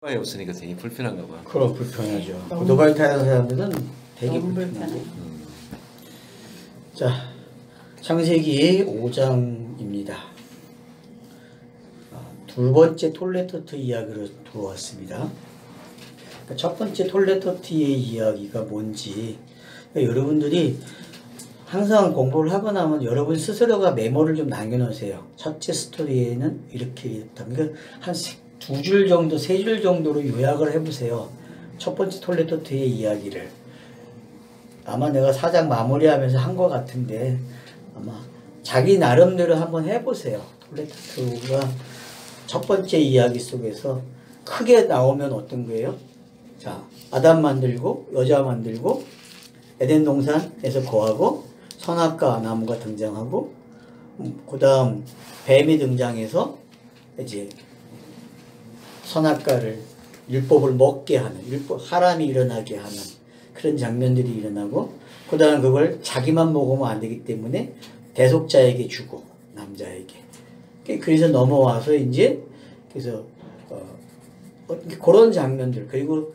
오토바이 없으니까 되게 불편한가 봐. 그럼 불편하죠. 오토바이 타는 사람들은 되게 불편하죠. 자, 창세기 5장입니다. 두 번째 톨레토트 이야기로 들어왔습니다. 첫 번째 톨레토트의 이야기가 뭔지, 여러분들이 항상 공부를 하고 나면 여러분 스스로가 메모를 좀 남겨놓으세요. 첫째 스토리에는 이렇게 있다. 그러니까 한 두 줄 정도, 세 줄 정도로 요약을 해보세요. 첫 번째 톨레토트의 이야기를. 아마 내가 4장 마무리하면서 한 것 같은데 아마 자기 나름대로 한번 해보세요. 톨레토트가 첫 번째 이야기 속에서 크게 나오면 어떤 거예요? 자, 아담 만들고 여자 만들고 에덴 동산에서 거하고 선악과 나무가 등장하고 그 다음 뱀이 등장해서 이제 선악과를 율법을 먹게 하는 하람이 일어나게 하는 그런 장면들이 일어나고 그 다음 그걸 자기만 먹으면 안 되기 때문에 대속자에게 주고 남자에게 그래서 넘어와서 이제 그래서 그런 장면들 그리고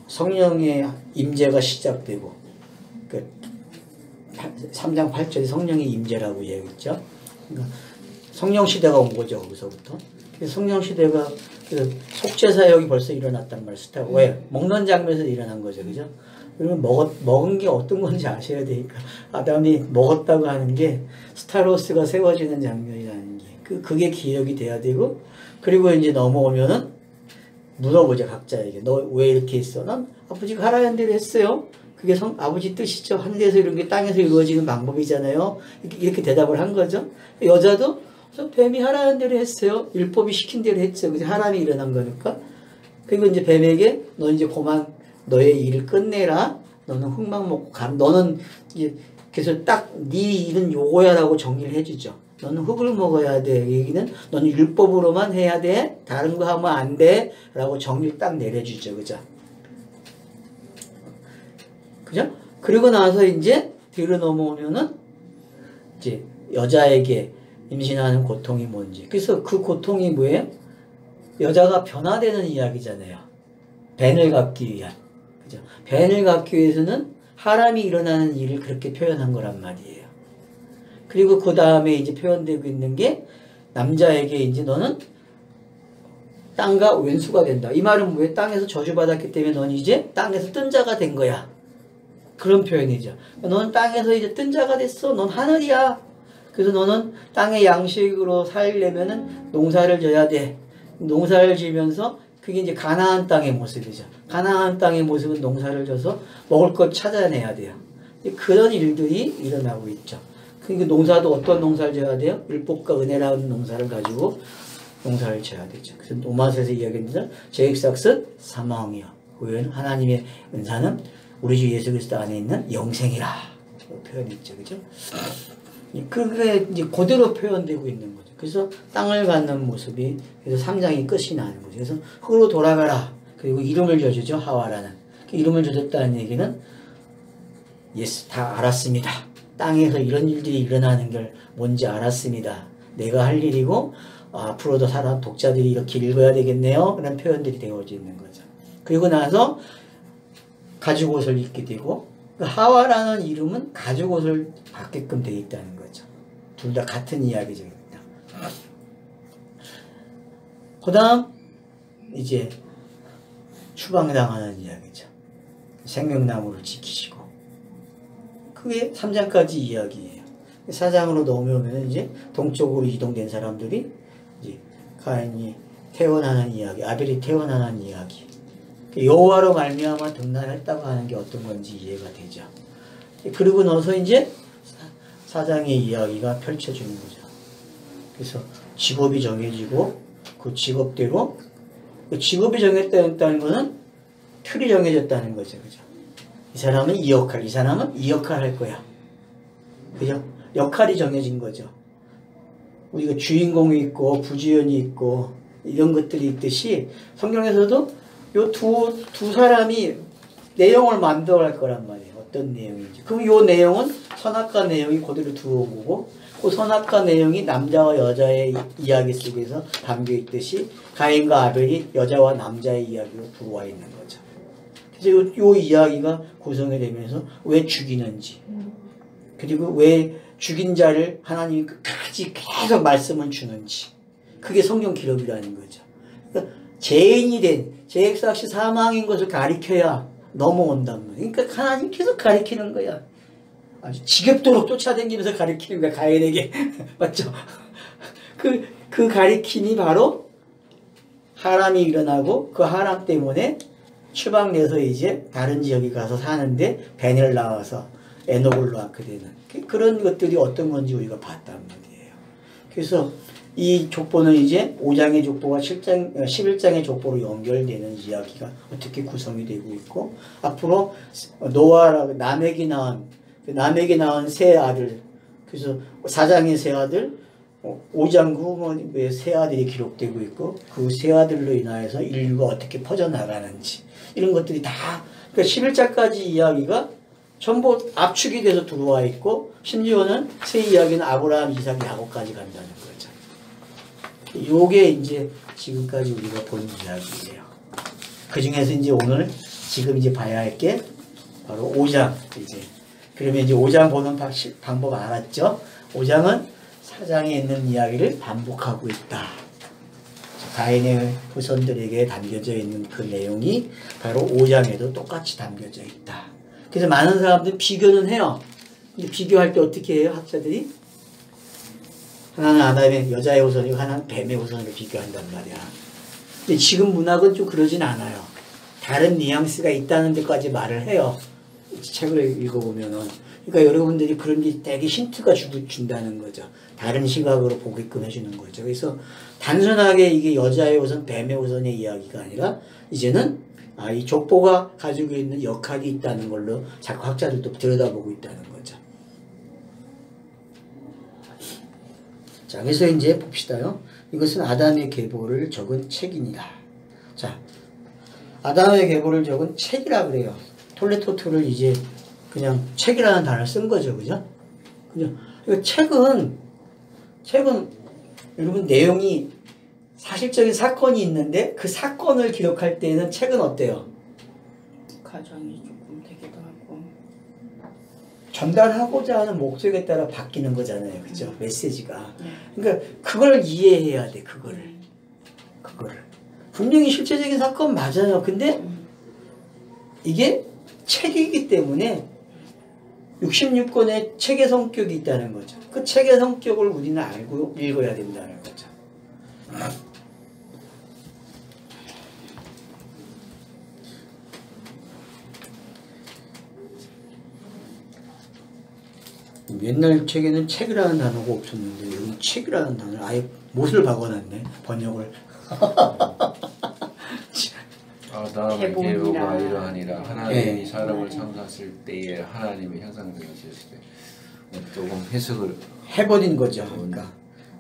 성령의 임재가 시작되고 그 3장 8절에 성령의 임재라고 얘기했죠. 그러니까 성령 시대가 온 거죠. 거기서부터. 성령 시대가 속죄사역이 벌써 일어났단 말이에요. 왜? 먹는 장면에서 일어난 거죠. 그죠? 그러면 먹은 게 어떤 건지 아셔야 되니까. 아담이 먹었다고 하는 게 스타로스가 세워지는 장면이라는 게. 그게 기억이 돼야 되고, 그리고 이제 넘어오면은 물어보죠. 각자에게. 너 왜 이렇게 했어? 난 아버지가 하라는 대로 했어요. 그게 아버지 뜻이죠. 하늘에서 이런 게 땅에서 이루어지는 방법이잖아요. 이렇게 대답을 한 거죠. 여자도 뱀이 하라는 대로 했어요. 율법이 시킨 대로 했죠. 그래서 하람이 일어난 거니까. 그리고 이제 뱀에게 너 이제 그만 너의 일을 끝내라. 너는 흙만 먹고 너는 이제 그래서 딱 네 일은 요거야라고 정리를 해주죠. 너는 흙을 먹어야 돼. 얘기는 너는 율법으로만 해야 돼. 다른 거 하면 안 돼. 라고 정리를 딱 내려주죠. 그죠? 그죠? 그리고 나서 이제 뒤로 넘어오면은 이제 여자에게 임신하는 고통이 뭔지. 그래서 그 고통이 뭐예요? 여자가 변화되는 이야기잖아요. 벤을 갖기 위한. 그죠? 벤을 갖기 위해서는 하람이 일어나는 일을 그렇게 표현한 거란 말이에요. 그리고 그 다음에 이제 표현되고 있는 게 남자에게 이제 너는 땅과 왼수가 된다. 이 말은 뭐예요? 땅에서 저주받았기 때문에 너는 이제 땅에서 뜬 자가 된 거야. 그런 표현이죠. 너는 땅에서 이제 뜬 자가 됐어. 넌 하늘이야. 그래서 너는 땅의 양식으로 살려면은 농사를 져야 돼. 농사를 지면서 그게 이제 가나안 땅의 모습이죠. 가나안 땅의 모습은 농사를 져서 먹을 것 찾아내야 돼요. 그런 일들이 일어나고 있죠. 그러니까 농사도 어떤 농사를 져야 돼요? 율법과 은혜라는 농사를 가지고 농사를 져야 되죠. 그래서 로마서에서 이야기합니다. 죄익삭은 사망이요. 후에는 하나님의 은사는 우리 주 예수 그리스도 안에 있는 영생이라. 표현했죠. 그죠? 그게 이제 그대로 표현되고 있는 거죠. 그래서 땅을 갖는 모습이, 그래서 3장이 끝이 나는 거죠. 그래서 흙으로 돌아가라. 그리고 이름을 줘주죠. 하와라는. 이름을 줘줬다는 얘기는, 예스, 다 알았습니다. 땅에서 이런 일들이 일어나는 걸 뭔지 알았습니다. 내가 할 일이고, 앞으로도 독자들이 이렇게 읽어야 되겠네요. 그런 표현들이 되어져 있는 거죠. 그리고 나서 가죽옷을 입게 되고, 하와라는 이름은 가죽옷을 받게끔 되어 있다는 거죠. 둘 다 같은 이야기입니다. 그 다음 이제 추방당하는 이야기죠. 생명나무를 지키시고 그게 3장까지 이야기예요. 4장으로 넘어오면 이제 동쪽으로 이동된 사람들이 이제 가인이 태어나는 이야기, 아벨이 태어나는 이야기, 여호와로 말미암아 등난했다고 하는 게 어떤 건지 이해가 되죠. 그리고 나서 이제 4장의 이야기가 펼쳐지는 거죠. 그래서 직업이 정해지고 그 직업대로 그 직업이 정했다는 것은 틀이 정해졌다는 거죠. 그죠? 이 사람은 이 역할, 이 사람은 이 역할 할 거야. 그죠? 역할이 정해진 거죠. 우리가 주인공이 있고 부주연이 있고 이런 것들이 있듯이 성경에서도 요 두 사람이 내용을 만들어갈 거란 말이에요. 어떤 내용인지. 그럼 요 내용은 선악과 내용이 그대로 들어오고 그 선악과 내용이 남자와 여자의 이야기 속에서 담겨 있듯이 가인과 아벨이 여자와 남자의 이야기로 들어와 있는 거죠. 그래서 요 이야기가 구성이 되면서 왜 죽이는지, 그리고 왜 죽인 자를 하나님이 끝까지 계속 말씀을 주는지, 그게 성경 기록이라는 거죠. 그러니까 죄인이 된 죄액삭시 사망인 것을 가리켜야 넘어온단 말이에요. 그러니까 하나님 계속 가리키는 거야. 아주 지겹도록 쫓아다니면서 가리키는 거야, 가인에게. 맞죠? 그 가리킴이 바로 하람이 일어나고 그 하람 때문에 추방돼서 이제 다른 지역에 가서 사는데 벤을 낳아서 에녹을 낳게 되는 그런 것들이 어떤 건지 우리가 봤단 말이에요. 그래서 이 족보는 이제 5장의 족보와 11장의 족보로 연결되는 이야기가 어떻게 구성이 되고 있고, 앞으로 노아라고 남에게 낳은 세 아들, 그래서 4장의 세 아들, 5장 후에 세 아들이 기록되고 있고, 그 세 아들로 인하여서 인류가 어떻게 퍼져나가는지, 이런 것들이 다, 그러니까 11장까지 이야기가 전부 압축이 돼서 들어와 있고, 심지어는 세 이야기는 아브라함, 이삭, 야곱까지 간다는 거죠. 요게 이제 지금까지 우리가 본 이야기예요. 그 중에서 이제 오늘 지금 이제 봐야 할 게 바로 5장. 이제 그러면 이제 5장 보는 방법 알았죠? 5장은 4장에 있는 이야기를 반복하고 있다. 가인의 후손들에게 담겨져 있는 그 내용이 바로 5장에도 똑같이 담겨져 있다. 그래서 많은 사람들은 비교는 해요. 근데 비교할 때 어떻게 해요, 학자들이? 하나는 아담의 여자의 후손이고 하나는 뱀의 후손으로 비교한단 말이야. 근데 지금 문학은 좀 그러진 않아요. 다른 뉘앙스가 있다는 데까지 말을 해요. 책을 읽어보면은. 그러니까 여러분들이 그런 게 되게 힌트가 준다는 거죠. 다른 시각으로 보게끔 해주는 거죠. 그래서 단순하게 이게 여자의 후손, 뱀의 후손의 이야기가 아니라 이제는 이 족보가 가지고 있는 역학이 있다는 걸로 자꾸 학자들도 들여다보고 있다는 거죠. 자, 그래서 이제 봅시다요. 이것은 아담의 계보를 적은 책입니다. 자, 아담의 계보를 적은 책이라 그래요. 톨레토트를 이제 그냥 책이라는 단어를 쓴 거죠, 그죠? 그죠? 책은 여러분 내용이 사실적인 사건이 있는데 그 사건을 기록할 때는 책은 어때요? 가정이 조금 되기도 하고 전달하고자 하는 목적에 따라 바뀌는 거잖아요, 그죠? 메시지가. 그러니까 그걸 이해해야 돼, 그거를. 분명히 실제적인 사건 맞아요. 근데 이게 책이기 때문에 66권의 책의 성격이 있다는 거죠. 그 책의 성격을 우리는 알고 읽어야 된다는 거죠. 옛날 책에는 책이라는 단어가 없었는데 여기 책이라는 단어를 아예 못을 박아놨네, 번역을. 아담의 계보가 이러하니라. 하나님이 네. 사람을 창조하실 때에 하나님의 형상되었을 때 조금 해석을 해버린 거죠. 그러니까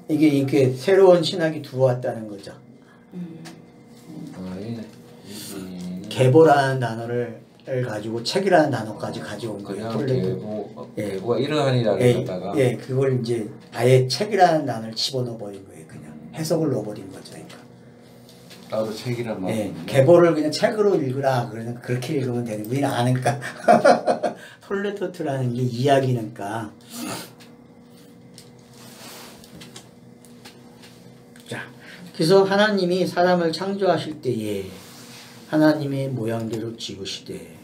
이게 새로운 신학이 들어왔다는 거죠. 계보라는 단어를 가지고 책이라는 단어까지 가져온 거예요. 계보가 이러하니라를 갖다가 그걸 이제 아예 책이라는 단어를 집어넣어 버린 거예요. 그냥 해석을 넣어버린 거죠. 그러니까. 나도 책이란 말이 계보를 그냥 책으로 읽으라. 그러면 그렇게 읽으면 되는. 우리는 아니까. 톨레토트라는 게 이야기니까. 자, 그래서 하나님이 사람을 창조하실 때에 하나님의 모양대로 지으시되,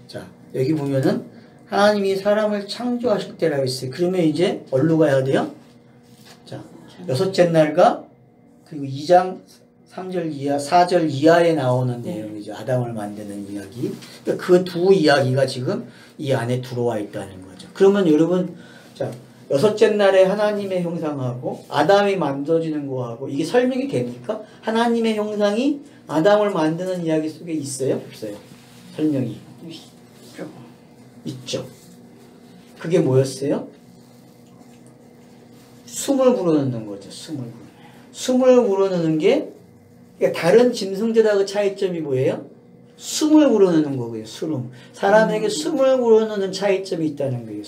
자, 여기 보면은 하나님이 사람을 창조하실 때라고 했어요. 그러면 이제 어디로 가야 돼요? 자, 여섯째 날과 그리고 2장 3절 이하, 4절 이하에 나오는 내용이죠. 아담을 만드는 이야기. 그러니까 그 두 이야기가 지금 이 안에 들어와 있다는 거죠. 그러면 여러분, 자, 여섯째 날에 하나님의 형상하고 아담이 만들어지는 거하고 이게 설명이 됩니까? 하나님의 형상이 아담을 만드는 이야기 속에 있어요? 없어요? 설명이 있죠. 그게 뭐였어요? 숨을 불어넣는 거죠. 숨을 불어넣는 게, 그러니까 다른 짐승들하고 차이점이 뭐예요? 숨을 불어넣는 거고요. 사람에게 숨을 불어넣는 차이점이 있다는 거예요.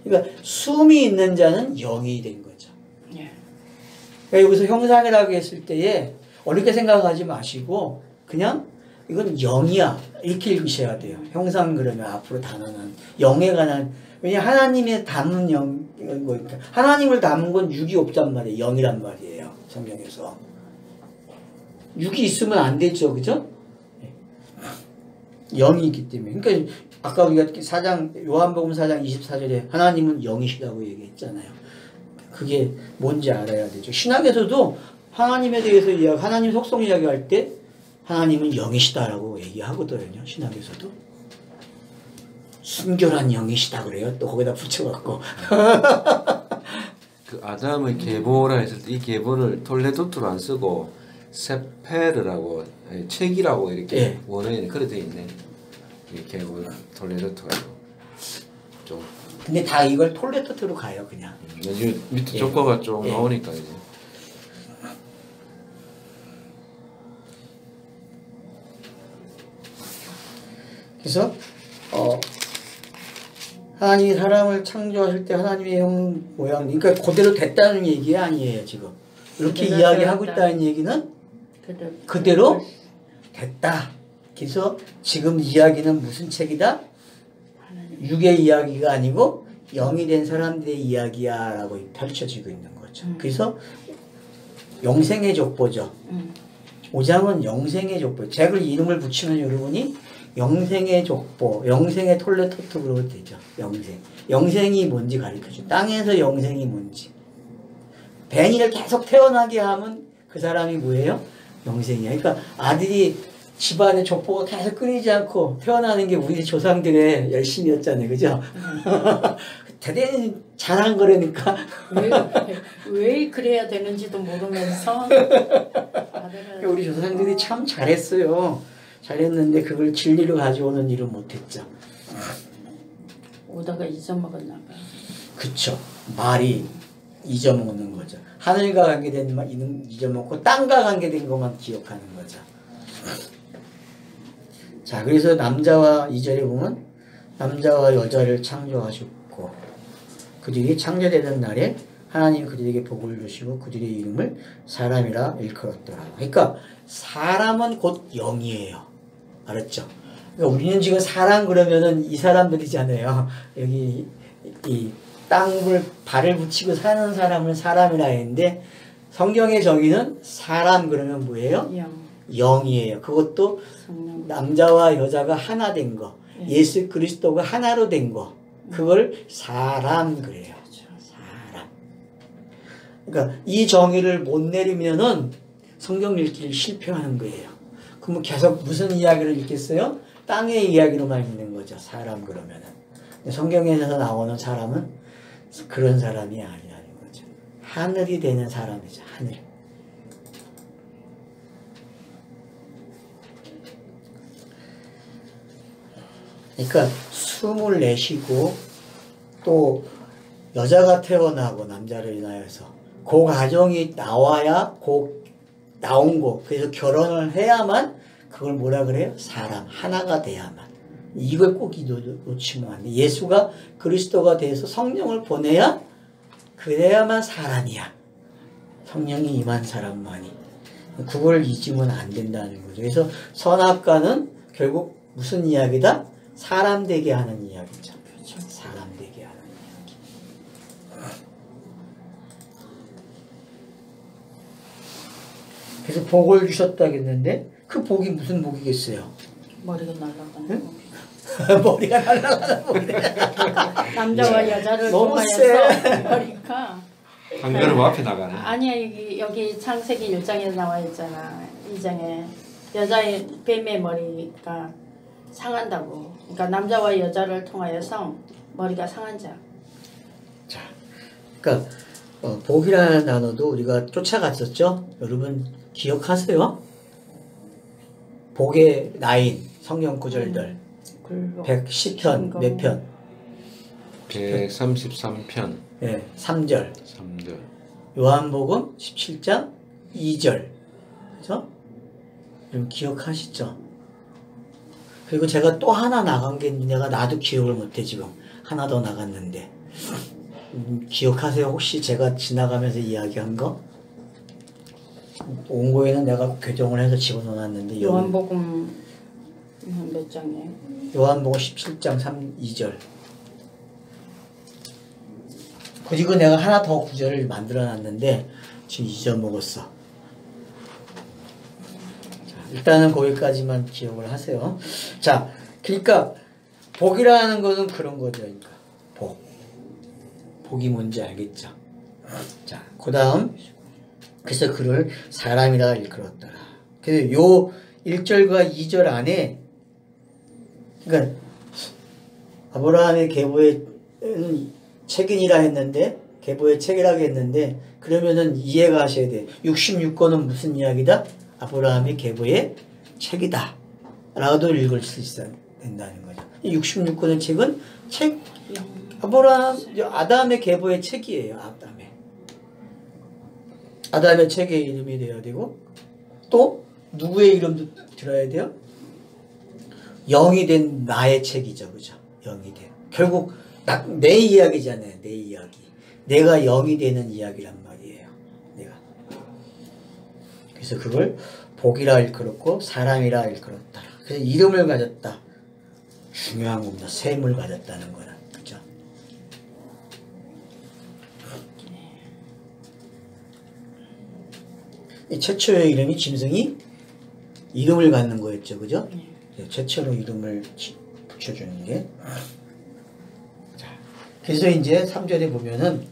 그러니까 숨이 있는 자는 영이 된 거죠. 예. 그러니까 여기서 형상이라고 했을 때에 어렵게 생각하지 마시고 그냥 이건 영이야 이렇게 읽으셔야 돼요. 형상 그러면 앞으로 단어는 영에 관한, 왜냐 하나님의 담은 영, 그러니까 하나님을 담은 건 육이 없단 말이에요. 영이란 말이에요. 성경에서 육이 있으면 안 되죠, 그죠? 영이 있기 때문에. 그러니까 아까 우리가 요한복음 4장 24절에 하나님은 영이시다고 얘기했잖아요. 그게 뭔지 알아야 되죠. 신학에서도 하나님에 대해서 하나님 속성 이야기할 때 하나님은 영이시다라고 얘기하거든요. 신학에서도. 순결한 영이시다 그래요. 또 거기다 붙여갖고. 그 아담의 계보라 했을 때 이 계보를 톨레도트로 안 쓰고 세페르라고 책이라고 이렇게 예. 원어에는 그래 돼 있네. 이 계보 톨레도트가 좀. 근데 다 이걸 톨레도트로 가요, 그냥. 요즘 밑에 예. 조커가 좀 예. 나오니까 이제. 그래서 하나님이 사람을 창조하실 때 하나님의 형 모양, 그러니까 그대로 됐다는 얘기 아니에요 지금. 이렇게 그대로 이야기하고 됐다. 있다는 얘기는 그대로 됐다. 그래서 지금 이야기는 무슨 책이다? 육의 이야기가 아니고 영이 된 사람들의 이야기야 라고 펼쳐지고 있는 거죠. 그래서 영생의 족보죠. 5장은 영생의 족보. 책을 이름을 붙이면 여러분이 영생의 족보, 영생의 톨레토트로 되죠. 영생. 영생이 뭔지 가르쳐줘. 땅에서 영생이 뭔지. 벤이를 계속 태어나게 하면 그 사람이 뭐예요? 영생이야. 그러니까 아들이 집안의 족보가 계속 끊이지 않고 태어나는 게 우리 조상들의 열심이었잖아요. 그죠? 대단히 잘한 거라니까. 왜 그래야 되는지도 모르면서 우리 조상들이 참 잘했어요. 잘했는데 그걸 진리로 가져오는 일을 못했죠. 오다가 잊어먹었나 봐. 그쵸. 말이 잊어먹는 거죠. 하늘과 관계된 말 잊어먹고 땅과 관계된 것만 기억하는 거죠. 자, 그래서 남자와 2절에 보면 남자와 여자를 창조하셨고 그들이 창조되던 날에 하나님 그들에게 복을 주시고 그들의 이름을 사람이라 일컬었더라. 그러니까 사람은 곧 영이에요. 알았죠? 그러니까 우리는 지금 사람 그러면은 이 사람들이잖아요. 여기 이 땅을 발을 붙이고 사는 사람을 사람이라 했는데 성경의 정의는 사람 그러면 뭐예요? 영이에요. 그것도 성령. 남자와 여자가 하나 된 거. 예수 그리스도가 하나로 된 거. 그걸 사람 그래요. 사람. 그러니까 이 정의를 못 내리면은 성경 읽기를 실패하는 거예요. 그러면 계속 무슨 이야기를 읽겠어요? 땅의 이야기로만 읽는 거죠. 사람 그러면은. 성경에서 나오는 사람은 그런 사람이 아니라는 거죠. 하늘이 되는 사람이죠. 하늘. 그러니까 숨을 내쉬고 또 여자가 태어나고 남자를 인하여서 그 가정이 나와야 나온 거. 그래서 결혼을 해야만 그걸 뭐라 그래요? 사람 하나가 돼야만. 이걸 꼭 놓치면 안 돼. 예수가 그리스도가 돼서 성령을 보내야 그래야만 사람이야. 성령이 임한 사람만이. 그걸 잊으면 안 된다는 거죠. 그래서 선악과는 결국 무슨 이야기다? 사람 되게 하는 이야기죠. 그렇죠. 사람 되게 하는 이야기. 그래서 복을 주셨다겠는데 그 복이 무슨 복이겠어요? 머리가 날아가는 응? 거. 머리가 날아가는 복이네. 남자와 여자를 너무 통하여서 머리가 한 걸음 앞에 나가네. 아니야 여기 창세기 1장에 나와 있잖아. 2장에 여자의 뱀의 머리가 상한다고. 그러니까 남자와 여자를 통하여서 머리가 상한 자. 자, 그러니까 복이라는 단어도 우리가 쫓아갔었죠. 여러분 기억하세요? 복의 라인 성경 구절들 110편 몇 편? 133편. 네, 3절. 3절. 요한복음 17장 2절. 그죠? 좀 기억하시죠? 그리고 제가 또 하나 나간 게 나도 기억을 못해 지금. 하나 더 나갔는데. 기억하세요? 혹시 제가 지나가면서 이야기한 거? 원고에는 내가 교정을 해서 집어넣어놨는데 요한복음 몇 장이에요? 요한복음 17장 2절. 그리고 내가 하나 더 구절을 만들어놨는데 지금 잊어먹었어. 자, 일단은 거기까지만 기억을 하세요. 자, 그러니까 복이라는 것은 그런 거죠. 그러니까 복이 뭔지 알겠죠? 자, 그 다음 그래서 그를 사람이라 일컬었더라. 그래서 요 1절과 2절 안에 그러니까 아브라함의 계보에는 책임이라 했는데 계보의 책이라고 했는데 그러면은 이해가 하셔야 돼. 66권은 무슨 이야기다? 아브라함의 계보의 책이다 라고도 읽을 수 있어야 된다는 거죠. 66권의 책은 아담의 계보의 책이에요. 아담의 책의 이름이 돼야 되고 또 누구의 이름도 들어야 돼요? 영이 된 나의 책이죠. 그죠? 영이 된. 결국 내 이야기잖아요. 내 이야기. 내가 영이 되는 이야기란 말이에요. 내가. 그래서 그걸 복이라 일컬었고 사람이라 일컬었다. 그래서 이름을 가졌다. 중요한 겁니다. 셈을 가졌다는 거는. 그죠? 이 최초의 이름이 짐승이 이름을 갖는 거였죠. 그죠? 최초로 이름을 붙여주는 게. 자, 그래서 이제 3절에 보면은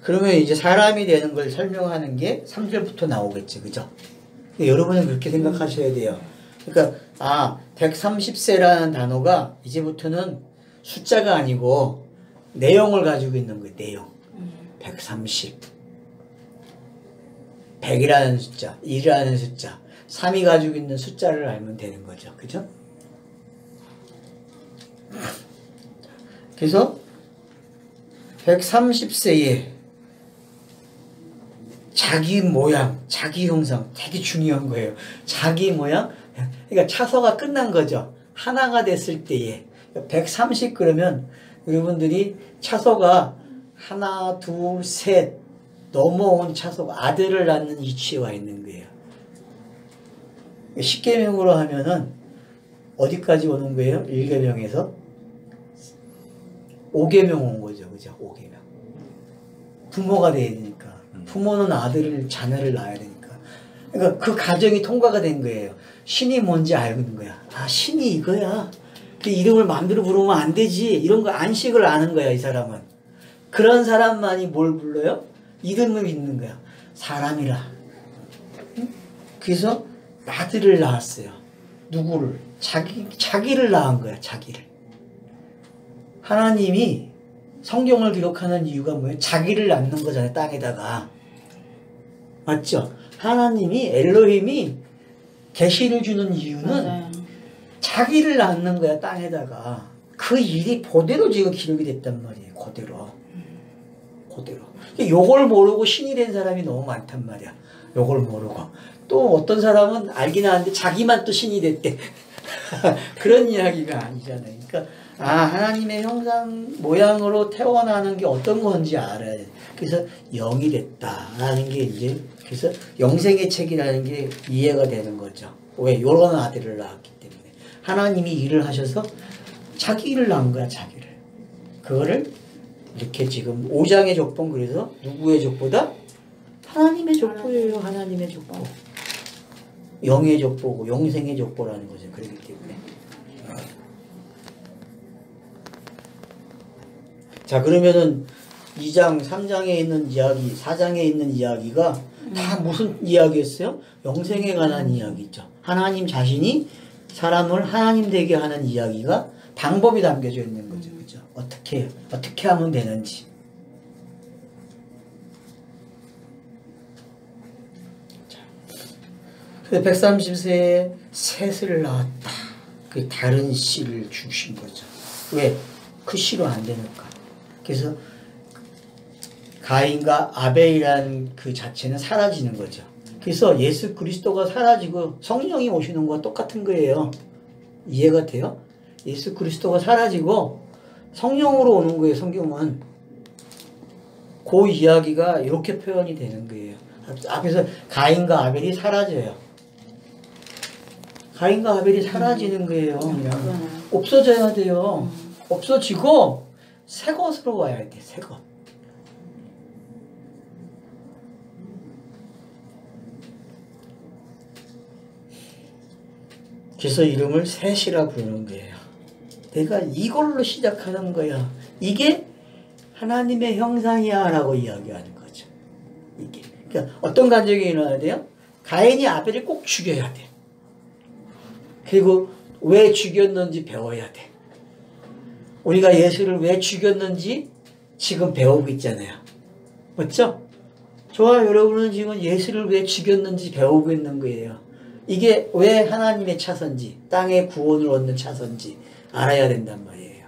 그러면 이제 사람이 되는 걸 설명하는 게 3절부터 나오겠지. 그죠? 여러분은 그렇게 생각하셔야 돼요. 그러니까 130세라는 단어가 이제부터는 숫자가 아니고 내용을 가지고 있는 거예요. 내용. 130. 100이라는 숫자, 1이라는 숫자, 3이 가지고 있는 숫자를 알면 되는 거죠. 그죠? 그래서 130세에 자기 모양, 자기 형상 되게 중요한 거예요. 자기 모양? 그러니까 차서가 끝난 거죠. 하나가 됐을 때에 130 그러면 여러분들이 차서가 하나, 둘, 셋 넘어온 차서가 아들을 낳는 위치에 와 있는 거예요. 십계명으로 하면은 어디까지 오는 거예요? 1계명에서 5계명 온 거죠. 그죠? 5계명. 부모가 돼야 되니까. 부모는 자녀를 낳아야 되니까. 그러니까 그 가정이 통과가 된 거예요. 신이 뭔지 알는 거야. 신이 이거야. 그 이름을 마음대로 부르면 안 되지. 이런 거 안식을 아는 거야, 이 사람은. 그런 사람만이 뭘 불러요? 이름을 믿는 거야. 사람이라. 그래서 아들을 낳았어요. 누구를? 자기를 낳은 거야, 자기를. 하나님이 성경을 기록하는 이유가 뭐예요? 자기를 낳는 거잖아요, 땅에다가. 맞죠? 하나님이, 엘로힘이 계시를 주는 이유는 맞아요. 자기를 낳는 거야, 땅에다가. 그 일이 그대로 지금 기록이 됐단 말이에요, 그대로. 요걸 모르고 신이 된 사람이 너무 많단 말이야. 요걸 모르고. 또 어떤 사람은 알긴 아는데 자기만 또 신이 됐대. 그런 이야기가 아니잖아요. 그러니까 하나님의 형상 모양으로 태어나는 게 어떤 건지 알아야 돼. 그래서 영이 됐다라는 게 이제 그래서 영생의 책이라는 게 이해가 되는 거죠. 왜? 요런 아들을 낳았기 때문에. 하나님이 일을 하셔서 자기 일을 낳은 거야, 자기를. 그거를 이렇게 지금 5장의 족보는 그래서 누구의 족보다? 하나님의 족보예요. 하나님의 족보. 영의 족보고 영생의 족보라는 거죠. 그렇기 때문에. 자, 그러면은 2장, 3장에 있는 이야기, 4장에 있는 이야기가 다 무슨 이야기였어요? 영생에 관한 이야기죠. 하나님 자신이 사람을 하나님 되게 하는 이야기가 방법이 담겨져 있는 거죠. 그죠? 어떻게 하면 되는지. 자, 130세에 셋을 낳았다. 그 다른 씨를 주신 거죠. 왜? 그 씨로 안 되니까. 그래서 가인과 아벨이라는 그 자체는 사라지는 거죠. 그래서 예수 그리스도가 사라지고 성령이 오시는 거와 똑같은 거예요. 이해가 돼요? 예수 그리스도가 사라지고 성령으로 오는 거예요. 성경은. 그 이야기가 이렇게 표현이 되는 거예요. 앞에서 가인과 아벨이 사라져요. 가인과 아벨이 사라지는 거예요. 그냥 없어져야 돼요. 없어지고 새 것으로 와야 돼. 새 것. 그래서 이름을 셋이라 부르는 거예요. 내가 이걸로 시작하는 거야. 이게 하나님의 형상이야 라고 이야기하는 거죠. 이게. 그러니까 어떤 감정이 일어나야 돼요? 가인이 아벨을 꼭 죽여야 돼. 그리고 왜 죽였는지 배워야 돼. 우리가 예수를 왜 죽였는지 지금 배우고 있잖아요. 맞죠? 저와 여러분은 지금 예수를 왜 죽였는지 배우고 있는 거예요. 이게 왜 하나님의 차선지, 땅의 구원을 얻는 차선지 알아야 된단 말이에요.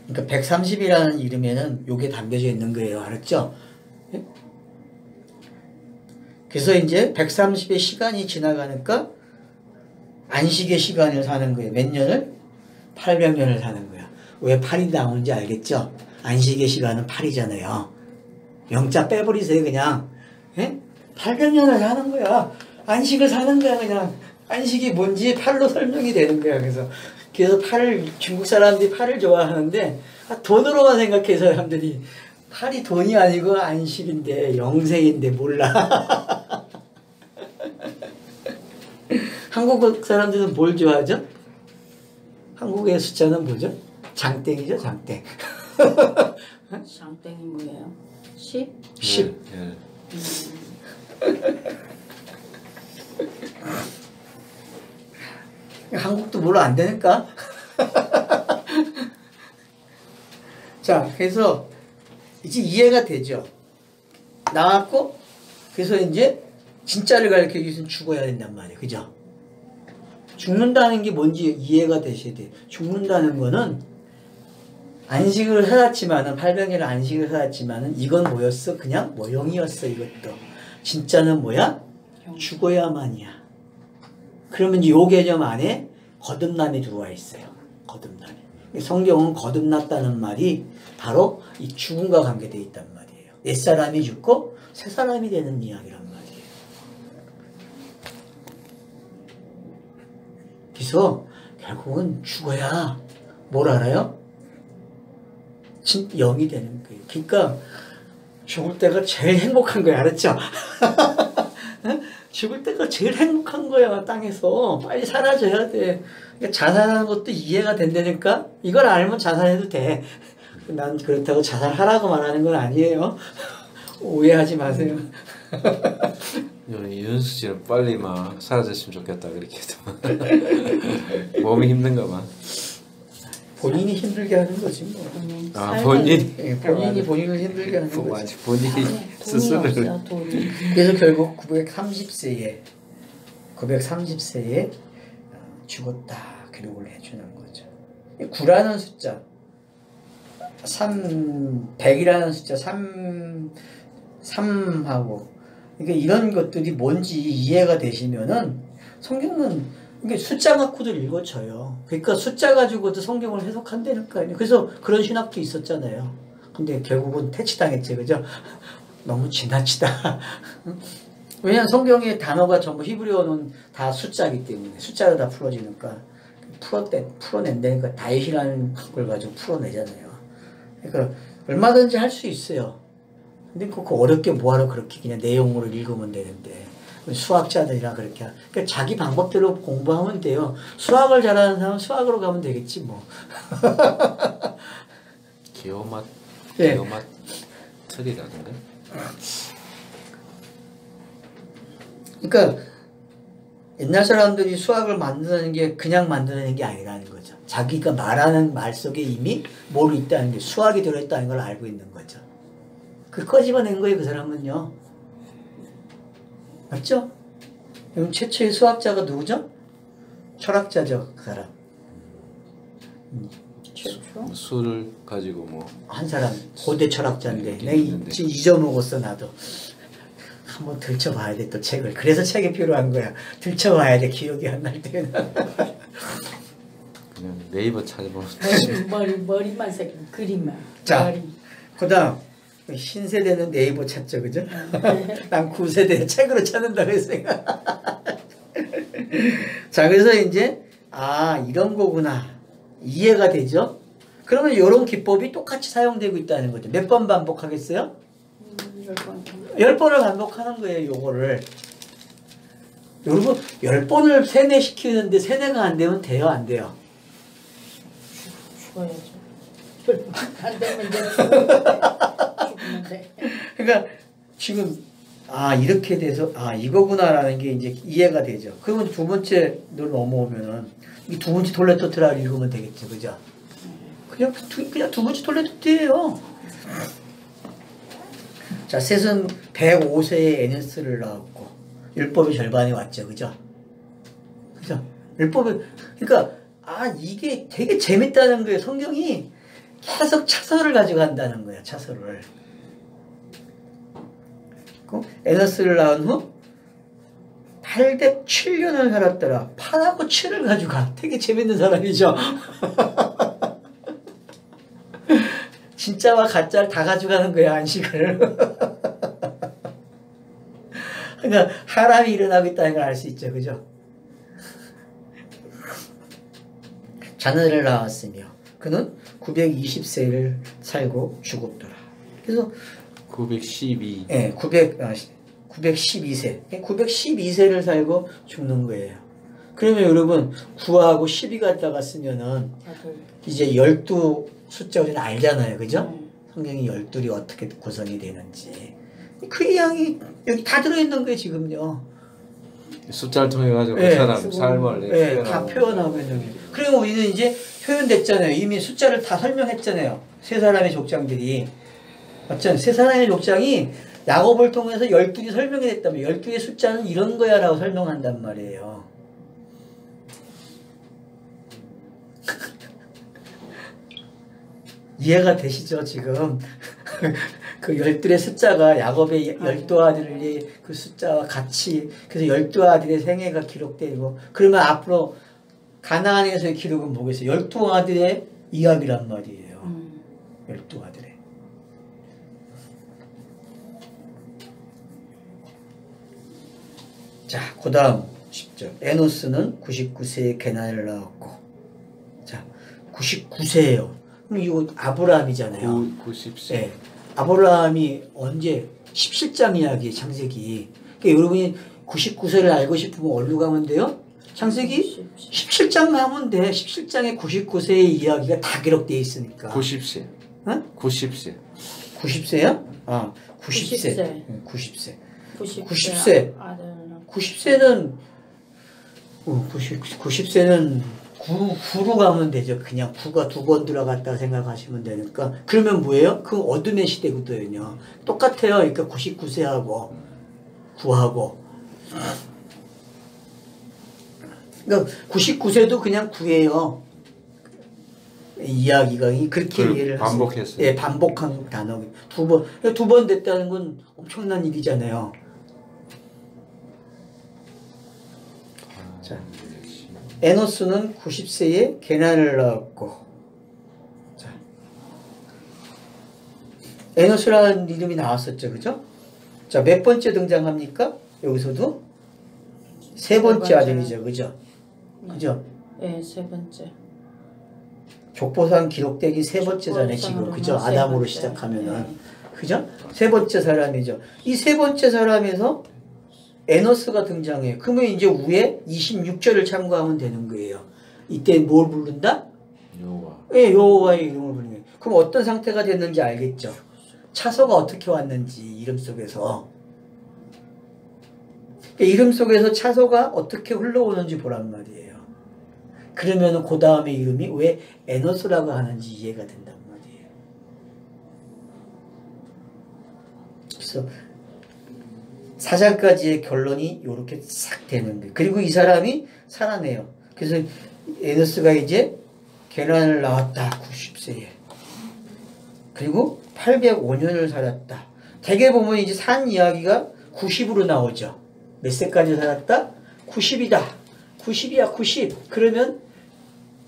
그러니까 130이라는 이름에는 요게 담겨져 있는 거예요. 알았죠? 그래서 이제 130의 시간이 지나가니까 안식의 시간을 사는 거예요. 몇 년을? 800년을 사는 거야. 왜 8이 나오는지 알겠죠? 안식의 시간은 8이잖아요. 영자 빼버리세요 그냥. 800년을 사는 거야. 안식을 사는 거야 그냥. 안식이 뭔지 8로 설명이 되는 거야. 그래서 8을 중국 사람들이 8을 좋아하는데 돈으로만 생각해서 사람들이 8이 돈이 아니고 안식인데 영생인데 몰라. 한국 사람들은 뭘 좋아하죠? 한국의 숫자는 뭐죠? 장땡이죠, 장땡. 장땡이 뭐예요? 10? 10. 한국도 뭘로 안 되니까. 자, 그래서 이제 이해가 되죠. 나왔고, 그래서 이제 진짜를 가르치기 위해서는 죽어야 된단 말이에요. 그죠? 죽는다는 게 뭔지 이해가 되셔야 돼요. 죽는다는 거는 안식을 살았지만은 800년을 안식을 살았지만은 이건 뭐였어? 그냥 모형이었어. 이것도 진짜는 뭐야? 죽어야만이야. 그러면 이 개념 안에 거듭남이 들어와 있어요. 거듭남이. 성경은 거듭났다는 말이 바로 이 죽음과 관계되어 있단 말이에요. 옛사람이 죽고 새사람이 되는 이야기란 말이에요. 그래서 결국은 죽어야 뭘 알아요? 영이 되는 거예요. 그러니까 죽을 때가 제일 행복한 거야. 알았죠? 죽을 때가 제일 행복한 거야. 땅에서 빨리 사라져야 돼. 그러니까 자살하는 것도 이해가 된다니까. 이걸 알면 자살해도 돼. 난 그렇다고 자살하라고 말하는 건 아니에요. 오해하지 마세요. 윤수 씨는 빨리 막 사라졌으면 좋겠다 그렇게 해도 몸이 힘든가 봐. 본인이 힘들게 하는 거지 뭐. 본인이? 네, 본인을 힘들게 하는 거지. 본인이 스스로를. 그래서 결국 930세에 죽었다 기록을 해주는 거죠. 9라는 숫자, 100이라는 숫자, 3하고 그러니까 이런 것들이 뭔지 이해가 되시면은 성경은 이게 숫자 갖고도 읽어져요. 그러니까 숫자 가지고도 성경을 해석한다니까요. 그래서 그런 신학도 있었잖아요. 근데 결국은 퇴치당했지, 그죠? 너무 지나치다. 왜냐면 성경의 단어가 전부 히브리어는 다 숫자이기 때문에 숫자로 다 풀어지니까 풀어낸다니까 다윗이라는 걸 가지고 풀어내잖아요. 그러니까 얼마든지 할 수 있어요. 근데 그거 어렵게 뭐하러 그렇게 그냥 내용으로 읽으면 되는데 수학자들이라 그렇게 그러니까 자기 방법대로 공부하면 돼요. 수학을 잘하는 사람은 수학으로 가면 되겠지 뭐. 기호마트리라던가. 그러니까 옛날 사람들이 수학을 만드는 게 그냥 만드는 게 아니라는 거죠. 자기가 말하는 말 속에 이미 뭘 있다는 게 수학이 들어있다는 걸 알고 있는 거죠. 그걸 꺼집어낸 거예요, 그 사람은요. 맞죠? 그럼 최초의 수학자가 누구죠? 철학자죠, 그 사람. 수를 가지고 뭐 한 사람 고대 철학자인데 내가 잊어먹었어 나도. 한번 들춰봐야 돼 또 책을. 그래서 책이 필요한 거야. 들춰봐야 돼 기억이 안 날 때는. 그냥 네이버 찾아보면 머리만 새긴 그림만. 자, 머리. 그다음 신세대는 네이버 찾죠, 그죠? 난 9세대 책으로 찾는다고 했으니까. 자, 그래서 이제 이런 거구나 이해가 되죠? 그러면 이런 기법이 똑같이 사용되고 있다는 거죠. 몇 번 반복하겠어요? 10번을 반복하는 거예요, 요거를. 여러분, 10번을 세뇌시키는데 세뇌가 안 되면 돼요, 안 돼요? 죽어야죠. 안 되면 이제 죽는데. 그러니까 지금 이렇게 돼서 이거구나라는 게 이제 이해가 되죠. 그러면 두 번째로 넘어오면은 이 두 번째 톨레토트라를 읽으면 되겠죠, 그죠? 그냥 두 번째 톨레토트예요. 자, 셋은 105세에 에네스를 낳았고 율법의 절반이 왔죠, 그죠? 그죠? 율법이 그러니까 이게 되게 재밌다는 거예요. 성경이 계속 차서를 가지고 간다는 거예요. 차서를. 에너스를 낳은 후 807년을 살았더라. 8하고 7을 가지고 가. 되게 재밌는 사람이죠. 진짜와 가짜를 다 가져가는 거야, 안식을. 그러니까 하람이 일어나고 있다는 걸 알 수 있죠, 그죠? 자녀를 낳았으며 그는 920세를 살고 죽었더라. 그래서 912. 예, 912세. 912세를 살고 죽는 거예요. 그러면 여러분 9하고 12 갖다가 쓰면은 이제 12 숫자 우리는 알잖아요. 그죠? 성경이 12이 어떻게 구성이 되는지. 그 이야기 여기 다 들어있는 거예요, 지금요. 숫자를 통해 가지고 그 사람 삶을 다 표현하고 있는 거예요. 그리고 우리는 이제 표현됐잖아요. 이미 숫자를 다 설명했잖아요. 세 사람의 족장들이. 맞잖아요. 세 사람의 족장이 야곱을 통해서 12이 설명이 됐다면 12의 숫자는 이런 거야 라고 설명한단 말이에요. 이해가 되시죠, 지금? 그 12의 숫자가 야곱의 12아들의 그 숫자와 같이, 그래서 12아들의 생애가 기록되고, 그러면 앞으로 가나안에서의 기록은 뭐겠어요? 12아들의 이야기란 말이에요. 12아들의. 자, 그 다음 10절. 에노스는 99세에 게나를 낳았고, 자, 99세예요. 그럼 이거 아브라함이잖아요. 90세. 네. 아브라함이 언제 17장 이야기 창세기. 그러니까 여러분이 99세를 알고 싶으면 어디로 가면 돼요? 창세기 17장 가면 돼. 17장에 99세의 이야기가 다 기록되어 있으니까. 90세. 응? 90세. 90세야? 90세. 90세. 90세. 90세는 90세는 9로 가면 되죠. 그냥 9가 두 번 들어갔다 생각하시면 되니까. 그러면 뭐예요? 그 어둠의 시대거든요. 똑같아요. 그러니까 99세하고 9하고. 그러니까 99세도 그냥 9예요. 이야기가 그렇게 이해를 반복했어요. 예, 반복한 단어. 두 번 됐다는 건 엄청난 일이잖아요. 자, 에노스는 90세에 게나를 낳았고, 자, 에노스라는 이름이 나왔었죠, 그죠? 자, 몇 번째 등장합니까? 여기서도 세 번째 아들이죠, 그죠? 그죠? 네, 세 번째. 족보상 기록되기 세 번째잖아요, 지금, 그죠? 아담으로 시작하면은, 그죠? 세 번째 사람이죠. 이 세 번째 사람에서 에노스가 등장해요. 그러면 이제 위에 26절을 참고하면 되는 거예요. 이때 뭘 부른다? 여호와. 예, 여호와의 이름을 부르는 거예요. 그럼 어떤 상태가 됐는지 알겠죠? 차서가 어떻게 왔는지 이름 속에서. 그러니까 이름 속에서 차서가 어떻게 흘러오는지 보란 말이에요. 그러면 그 다음에 이름이 왜 에노스라고 하는지 이해가 된단 말이에요. 그래서 4장까지의 결론이 이렇게 싹 되는 거예요. 그리고 이 사람이 살아내요. 그래서 에노스가 이제 게란을 낳았다. 90세에. 그리고 805년을 살았다. 대개 보면 이제 산 이야기가 90으로 나오죠. 몇 세까지 살았다? 90이다. 90이야 90. 그러면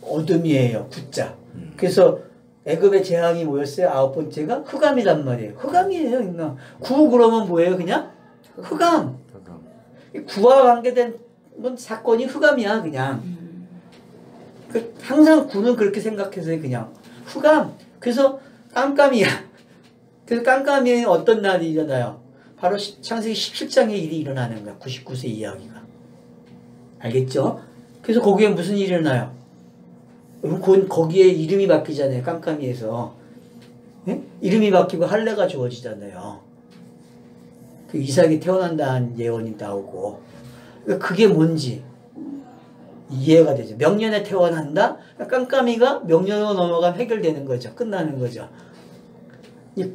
어둠이에요. 9자. 그래서 애굽의 재앙이 뭐였어요? 9번째가 흑암이란 말이에요. 흑암이에요. 그냥 9 그러면 뭐예요? 그냥 흑암. 구와 관계된 사건이 흑암이야 그냥. 항상 구는 그렇게 생각해서 그냥 흑암. 그래서 깜깜이야. 그래서 깜깜이에 어떤 날이 일어나요? 바로 창세기 17장의 일이 일어나는 거야. 99세 이야기가. 알겠죠? 그래서 거기에 무슨 일이 일어나요? 거기에 이름이 바뀌잖아요. 깜깜이에서. 네? 이름이 바뀌고 할례가 주어지잖아요. 그 이삭이 태어난다는 예언이 나오고. 그러니까 그게 뭔지 이해가 되죠. 명년에 태어난다? 깜깜이가 명년으로 넘어가면 해결되는 거죠. 끝나는 거죠.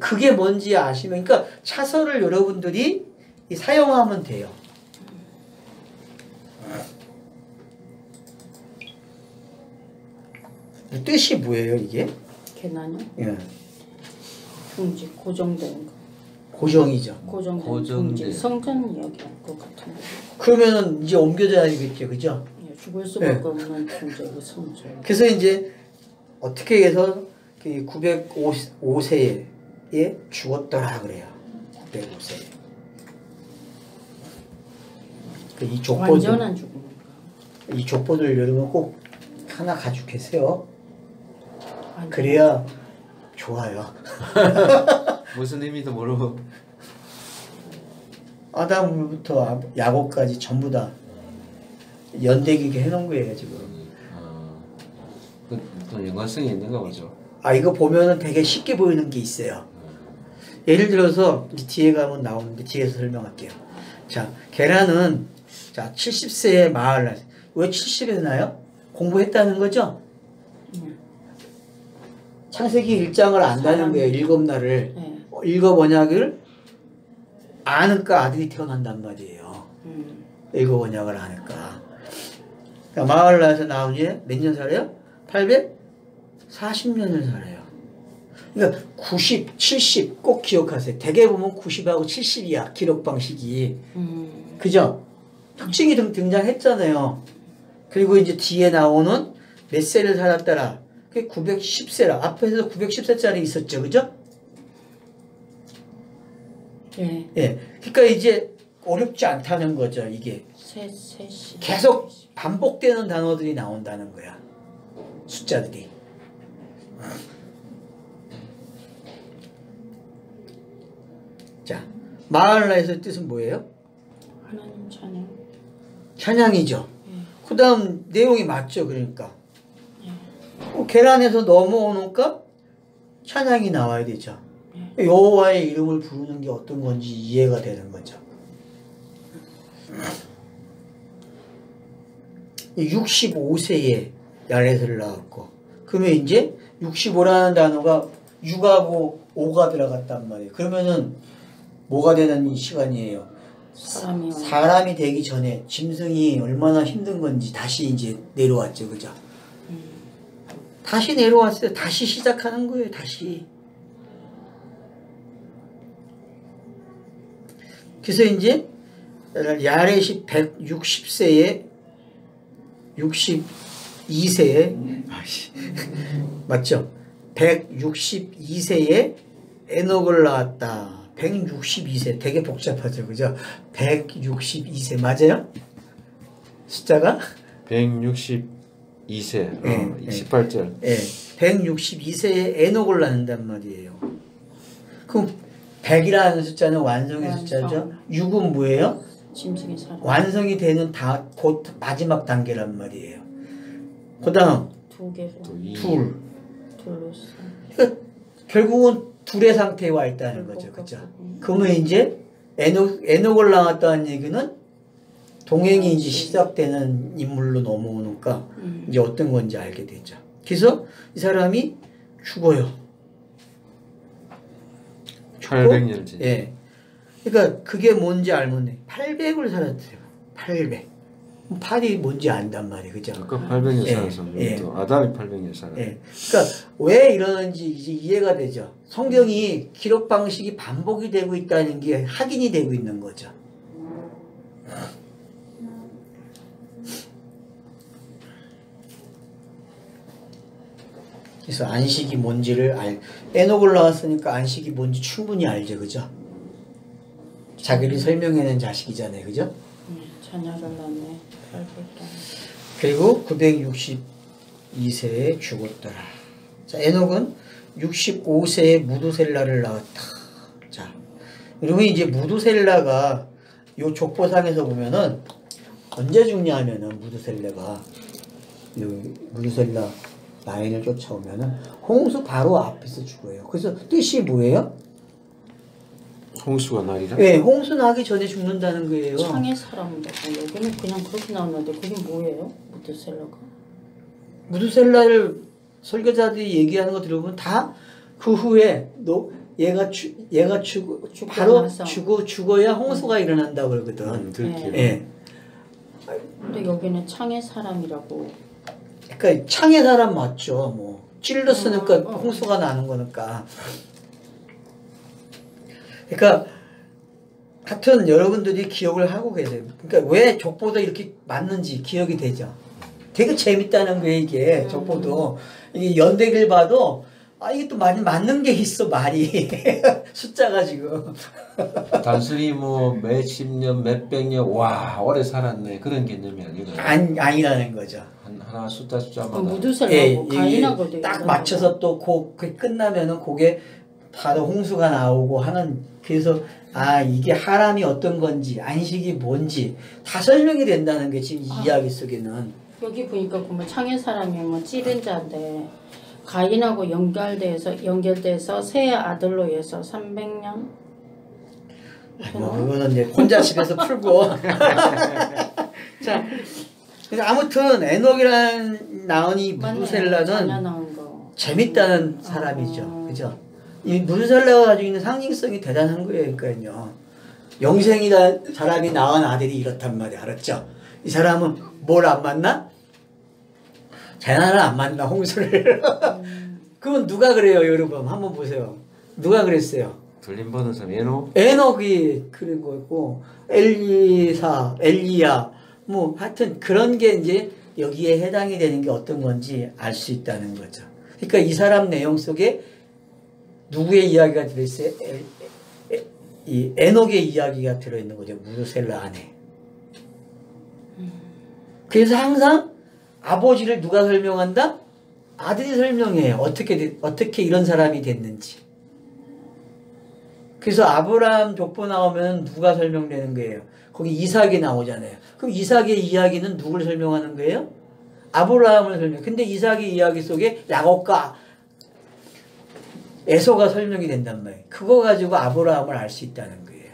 그게 뭔지 아시면, 그러니까 차서를 여러분들이 사용하면 돼요. 뜻이 뭐예요, 이게? 계난요? 예. 둥지 고정된 거. 고정이죠. 고정된 둥지. 성전 이야기 것 같은데. 그러면은 이제 옮겨져야 되겠죠, 그죠? 예, 죽을 수밖에 없는 둥지 그 성전. 그래서 이제 어떻게 해서 905세에 죽었더라 그래요. 905세에. 이 족보들, 완전한 죽음인가? 이 족보들 여러분 꼭 하나 가지고 계세요. 완전. 그래야 좋아요. 무슨 의미도 모르고. 아담부터 야곱까지 전부 다 연대기게 해놓은 거예요 지금. 또 연관성이 있는가 보죠. 이거 보면은 되게 쉽게 보이는 게 있어요. 예를 들어서 뒤에 가면 나오는데 뒤에서 설명할게요. 자, 계란은 자 70세에 마을. 왜 70에 나요? 공부했다는 거죠? 창세기 1장을 안다는 거예요. 7날을. 네. 일곱 언약을 아들이 태어난단 말이에요. 일곱 언약을 아니까. 그러니까 마을라에서 나온 지 몇 년 살아요? 840년을 살아요. 그러니까 90, 70 꼭 기억하세요. 대개 보면 90하고 70이야. 기록 방식이. 그죠? 특징이 등장했잖아요. 그리고 이제 뒤에 나오는 몇 세를 살았더라. 그게 910세라. 앞에서 910세짜리 있었죠. 그죠? 예. 예. 그러니까 이제 어렵지 않다는 거죠. 이게. 계속 반복되는 단어들이 나온다는 거야. 숫자들이. 자, 마할라에서 뜻은 뭐예요? 하나님 찬양. 찬양이죠. 그 다음 내용이 맞죠. 그러니까. 예. 계란에서 넘어오니까 찬양이 나와야 되죠. 여호와의 이름을 부르는 게 어떤 건지 이해가 되는 거죠. 65세에 야렛을 낳았고, 그러면 이제 65라는 단어가 6하고 5가 들어갔단 말이에요. 그러면은 뭐가 되는 시간이에요? 사람이 되기 전에 짐승이 얼마나 힘든 건지 다시 이제 내려왔죠. 그죠? 다시 내려왔어요. 다시 시작하는 거예요. 다시. 그래서 이제 야렛이 160세에 62세에 맞죠? 162세에 에녹을 낳았다. 162세 되게 복잡하죠. 그죠? 162세 맞아요? 숫자가? 162세. 28절. 예. 162세에 에녹을 낳는단 말이에요. 그럼 100이라는 숫자는 완성의 숫자죠. 6은 뭐예요? 짐승의 사람. 완성이 되는 곧 마지막 단계란 말이에요. 그 다음 두 개로. 둘. 둘로서. 그러니까 결국은 둘의 상태에 와 있다는 거죠. 그죠? 그러면 이제 에녹을 낳았다는 얘기는 동행이 이제 시작되는 인물로 넘어오니까 이제 어떤 건지 알게 되죠. 그래서 이 사람이 죽어요. 800년째. 예. 그러니까 그게 뭔지 알면 800을 살았어요. 800. 8이 뭔지 안단 말이에요. 그죠? 아까 800년 예. 살았어. 예. 또 아담이 800년 살았어. 예. 그러니까 왜 이러는지 이제 이해가 되죠. 성경이 기록 방식이 반복이 되고 있다는 게 확인이 되고 있는 거죠. 그래서 안식이 뭔지를 에녹을 나왔으니까 안식이 뭔지 충분히 알죠, 그죠? 자기를 설명해낸 자식이잖아요, 그죠? 자녀를 낳네. 800년. 그리고 962세에 죽었더라. 자, 에녹은 65세에 무두셀라를 낳았다. 자, 그리고 이제 무두셀라가 요 족보상에서 보면은 언제 죽냐 하면은 무두셀라가 무두셀라 라인을 쫓아오면은 홍수 바로 앞에서 죽어요. 그래서 뜻이 뭐예요? 홍수가 나리라? 네, 홍수 나기 전에 죽는다는 거예요. 창의 사람이라고. 여기는 그냥 그렇게 나오는데 그게 뭐예요? 무드셀라가? 무두셀라를 설교자들이 얘기하는 거 들어보면 다 그 후에 얘가 바로 죽어야 홍수가 일어난다고 그러거든. 들키로. 예. 근데 여기는 창의 사람이라고. 그러니까 창의 사람 맞죠. 뭐 찔렀으니까 홍수가 나는 거니까. 그러니까 하여튼 여러분들이 기억을 하고 계세요. 그러니까 왜 족보도 이렇게 맞는지 기억이 되죠. 되게 재밌다는 거예요, 이게. 족보도. 이게 연대기를 봐도 이게 또 맞는 게 있어, 말이. 숫자가 지금. 단순히 뭐 몇십 년, 몇백 년, 와 오래 살았네 그런 개념이 아니라 아니라는 거죠. 하나 숫자마다 무드셀라고 가인하고도 딱 맞춰서 또 그게 끝나면은 그게 바로 홍수가 나오고 하는. 그래서 이게 하람이 어떤 건지 안식이 뭔지 다 설명이 된다는 게 지금 이 이야기 속에는. 여기 보니까 보면 창의 사람이 뭐 찌른 자인데 가인하고 연결돼서 세 아들로 해서 300년. 그거는 이제 혼자 집에서 풀고. 자, 아무튼 에녹이라는 나온 이 무두셀라는 재밌다는 사람이죠, 그죠? 이 무두셀라가 가지고 있는 상징성이 대단한 거예요, 그러니까요. 영생이라는 사람이 낳은 아들이 이렇단 말이야, 알았죠? 이 사람은 뭘 안 만나? 재난을 안 만나, 홍수를. 그건 누가 그래요, 여러분? 한번 보세요. 누가 그랬어요? 들림 버는 사람 에녹? 에녹이 그런 거고, 엘리야, 뭐 하여튼 그런 게 이제 여기에 해당이 되는 게 어떤 건지 알 수 있다는 거죠. 그러니까 이 사람 내용 속에 누구의 이야기가 들어있어요? 이 에녹의 이야기가 들어있는 거죠. 무두셀라 안에. 그래서 항상 아버지를 누가 설명한다? 아들이 설명해요. 어떻게 이런 사람이 됐는지. 그래서 아브라함 족보 나오면 누가 설명되는 거예요? 거기 이삭이 나오잖아요. 그럼 이삭의 이야기는 누굴 설명하는 거예요? 아브라함을 설명. 근데 이삭의 이야기 속에 야곱과 에서가 설명이 된단 말이에요. 그거 가지고 아브라함을 알 수 있다는 거예요.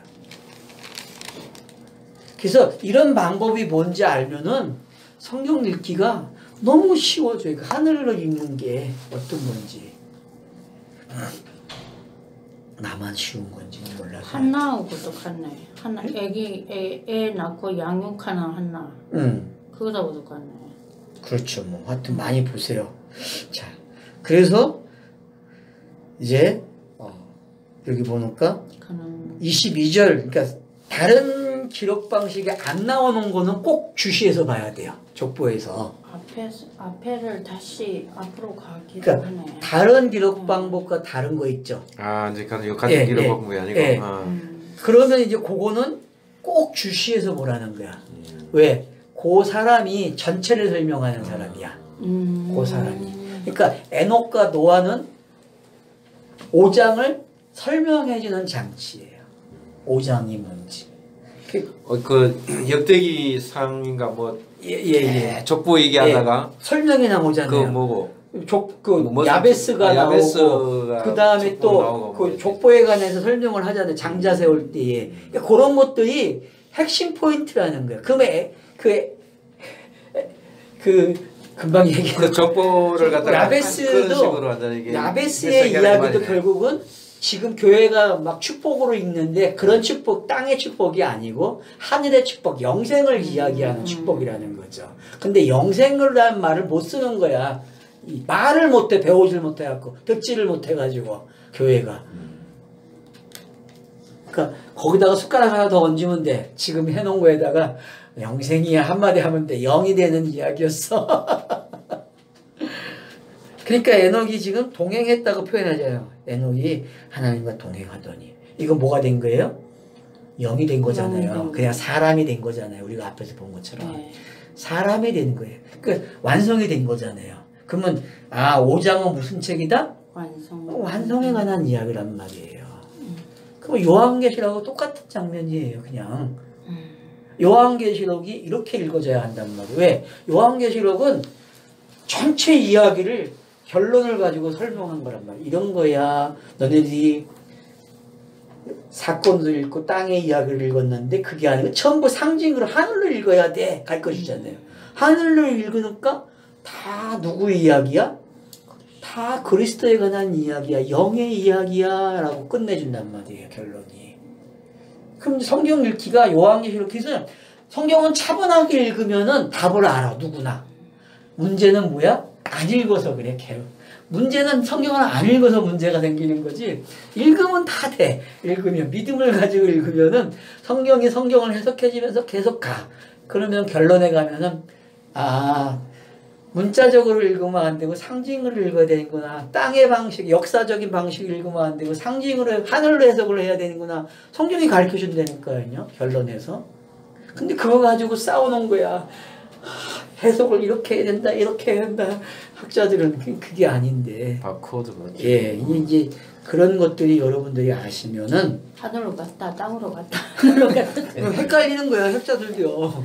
그래서 이런 방법이 뭔지 알면은 성경 읽기가 너무 쉬워져요. 하늘로 읽는 게 어떤 건지. 나만 쉬운 건지 몰라서. 한나하고도 같네. 한나 애 낳고 양육하는 한나. 그거하고도 같네. 그렇죠. 뭐 하여튼 많이 보세요. 자, 그래서 이제 여기 보니까 22절, 그러니까 다른 기록 방식이 안 나오는 거는 꼭 주시해서 봐야 돼요. 족보에서. 앞에를 다시 앞으로 가기도 그러니까 하네. 다른 기록 방법과 다른 거 있죠. 이제 같은 기록 방법이 아니고. 그러면 이제 그거는 꼭 주시해서 보라는 거야. 왜? 그 사람이 전체를 설명하는 사람이야. 그 사람이. 그러니까 에녹과 노아는 5장을 설명해주는 장치예요. 5장이 뭔지. 그 역대기 상인가 뭐 족보 얘기하다가 설명이 나오잖아요. 그 뭐고 야베스가 나오고 그 다음에 또 그 뭐 족보에 관해서 설명을 하잖아요. 장자 세울 때에. 그러니까 그런 것들이 핵심 포인트라는 거예요. 그러면 금방 얘기한 그 족보를 갖다가 야베스도 야베스의 이야기도 결국은 지금 교회가 막 축복으로 읽는데 그런 축복, 땅의 축복이 아니고 하늘의 축복, 영생을 이야기하는 축복이라는 거죠. 근데 영생이라는 말을 못 쓰는 거야. 말을 못해, 배우질 못해갖고, 듣지를 못해가지고, 교회가. 그러니까 거기다가 숟가락 하나 더 얹으면 돼. 지금 해놓은 거에다가 영생이야 한마디 하면 돼. 영이 되는 이야기였어. 그러니까 에녹이 지금 동행했다고 표현하잖아요. 에녹이 하나님과 동행하더니. 이건 뭐가 된 거예요? 영이 된 거잖아요. 그냥 사람이 된 거잖아요. 우리가 앞에서 본 것처럼. 네. 사람이 된 거예요. 그러니까 완성이 된 거잖아요. 그러면 5장은 무슨 책이다? 완성에 관한 이야기란 말이에요. 그럼 요한계시록하고 똑같은 장면이에요. 그냥. 요한계시록이 이렇게 읽어져야 한단 말이에요. 왜? 요한계시록은 전체 이야기를 결론을 가지고 설명한 거란 말이에요. 이런 거야. 너네들이 사건도 읽고 땅의 이야기를 읽었는데 그게 아니고 전부 상징으로 하늘로 읽어야 돼. 가르쳐주잖아요. 하늘로 읽으니까 다 누구의 이야기야? 다 그리스도에 관한 이야기야. 영의 이야기야. 라고 끝내준단 말이에요. 결론이. 그럼 성경 읽기가 요한계시록에서 성경은 차분하게 읽으면은 답을 알아. 누구나. 문제는 뭐야? 안 읽어서 그래. 문제는 성경을 안 읽어서 문제가 생기는 거지. 읽으면 다 돼. 읽으면 믿음을 가지고 읽으면은 성경을 해석해지면서 계속 가. 그러면 결론에 가면은 문자적으로 읽으면 안 되고 상징으로 읽어야 되는구나. 땅의 방식, 역사적인 방식을 읽으면 안 되고 상징으로 하늘로 해석을 해야 되는구나. 성경이 가르쳐 준다니까요. 결론에서. 근데 그거 가지고 싸우는 거야. 해석을 이렇게 해야 된다, 이렇게 해야 된다. 학자들은 그게 아닌데. 바코드 맞죠? 예, 이제 그런 것들이 여러분들이 아시면은 하늘로 갔다 땅으로 갔다 하늘로 갔다 헷갈리는 거야. 학자들도요.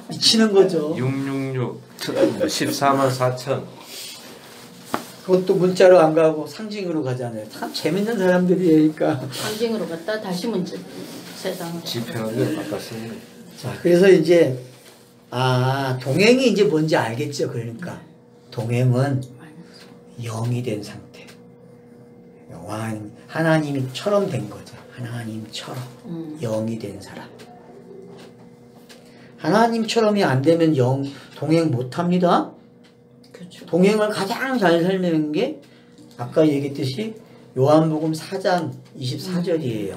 미치는 거죠. 666 14만 4천. 그것도 문자로 안 가고 상징으로 가잖아요. 참 재밌는 사람들이니까. 상징으로 갔다 다시 문제 세상으로 지평을 바꿨습니다. 자, 그래서 이제 동행이 이제 뭔지 알겠죠. 그러니까 동행은 영이 된 상태. 하나님처럼 된 거죠. 하나님처럼 영이 된 사람. 하나님처럼이 안 되면 동행 못 합니다. 그렇죠. 동행을 가장 잘 설명한 게 아까 얘기했듯이 요한복음 4장 24절이에요.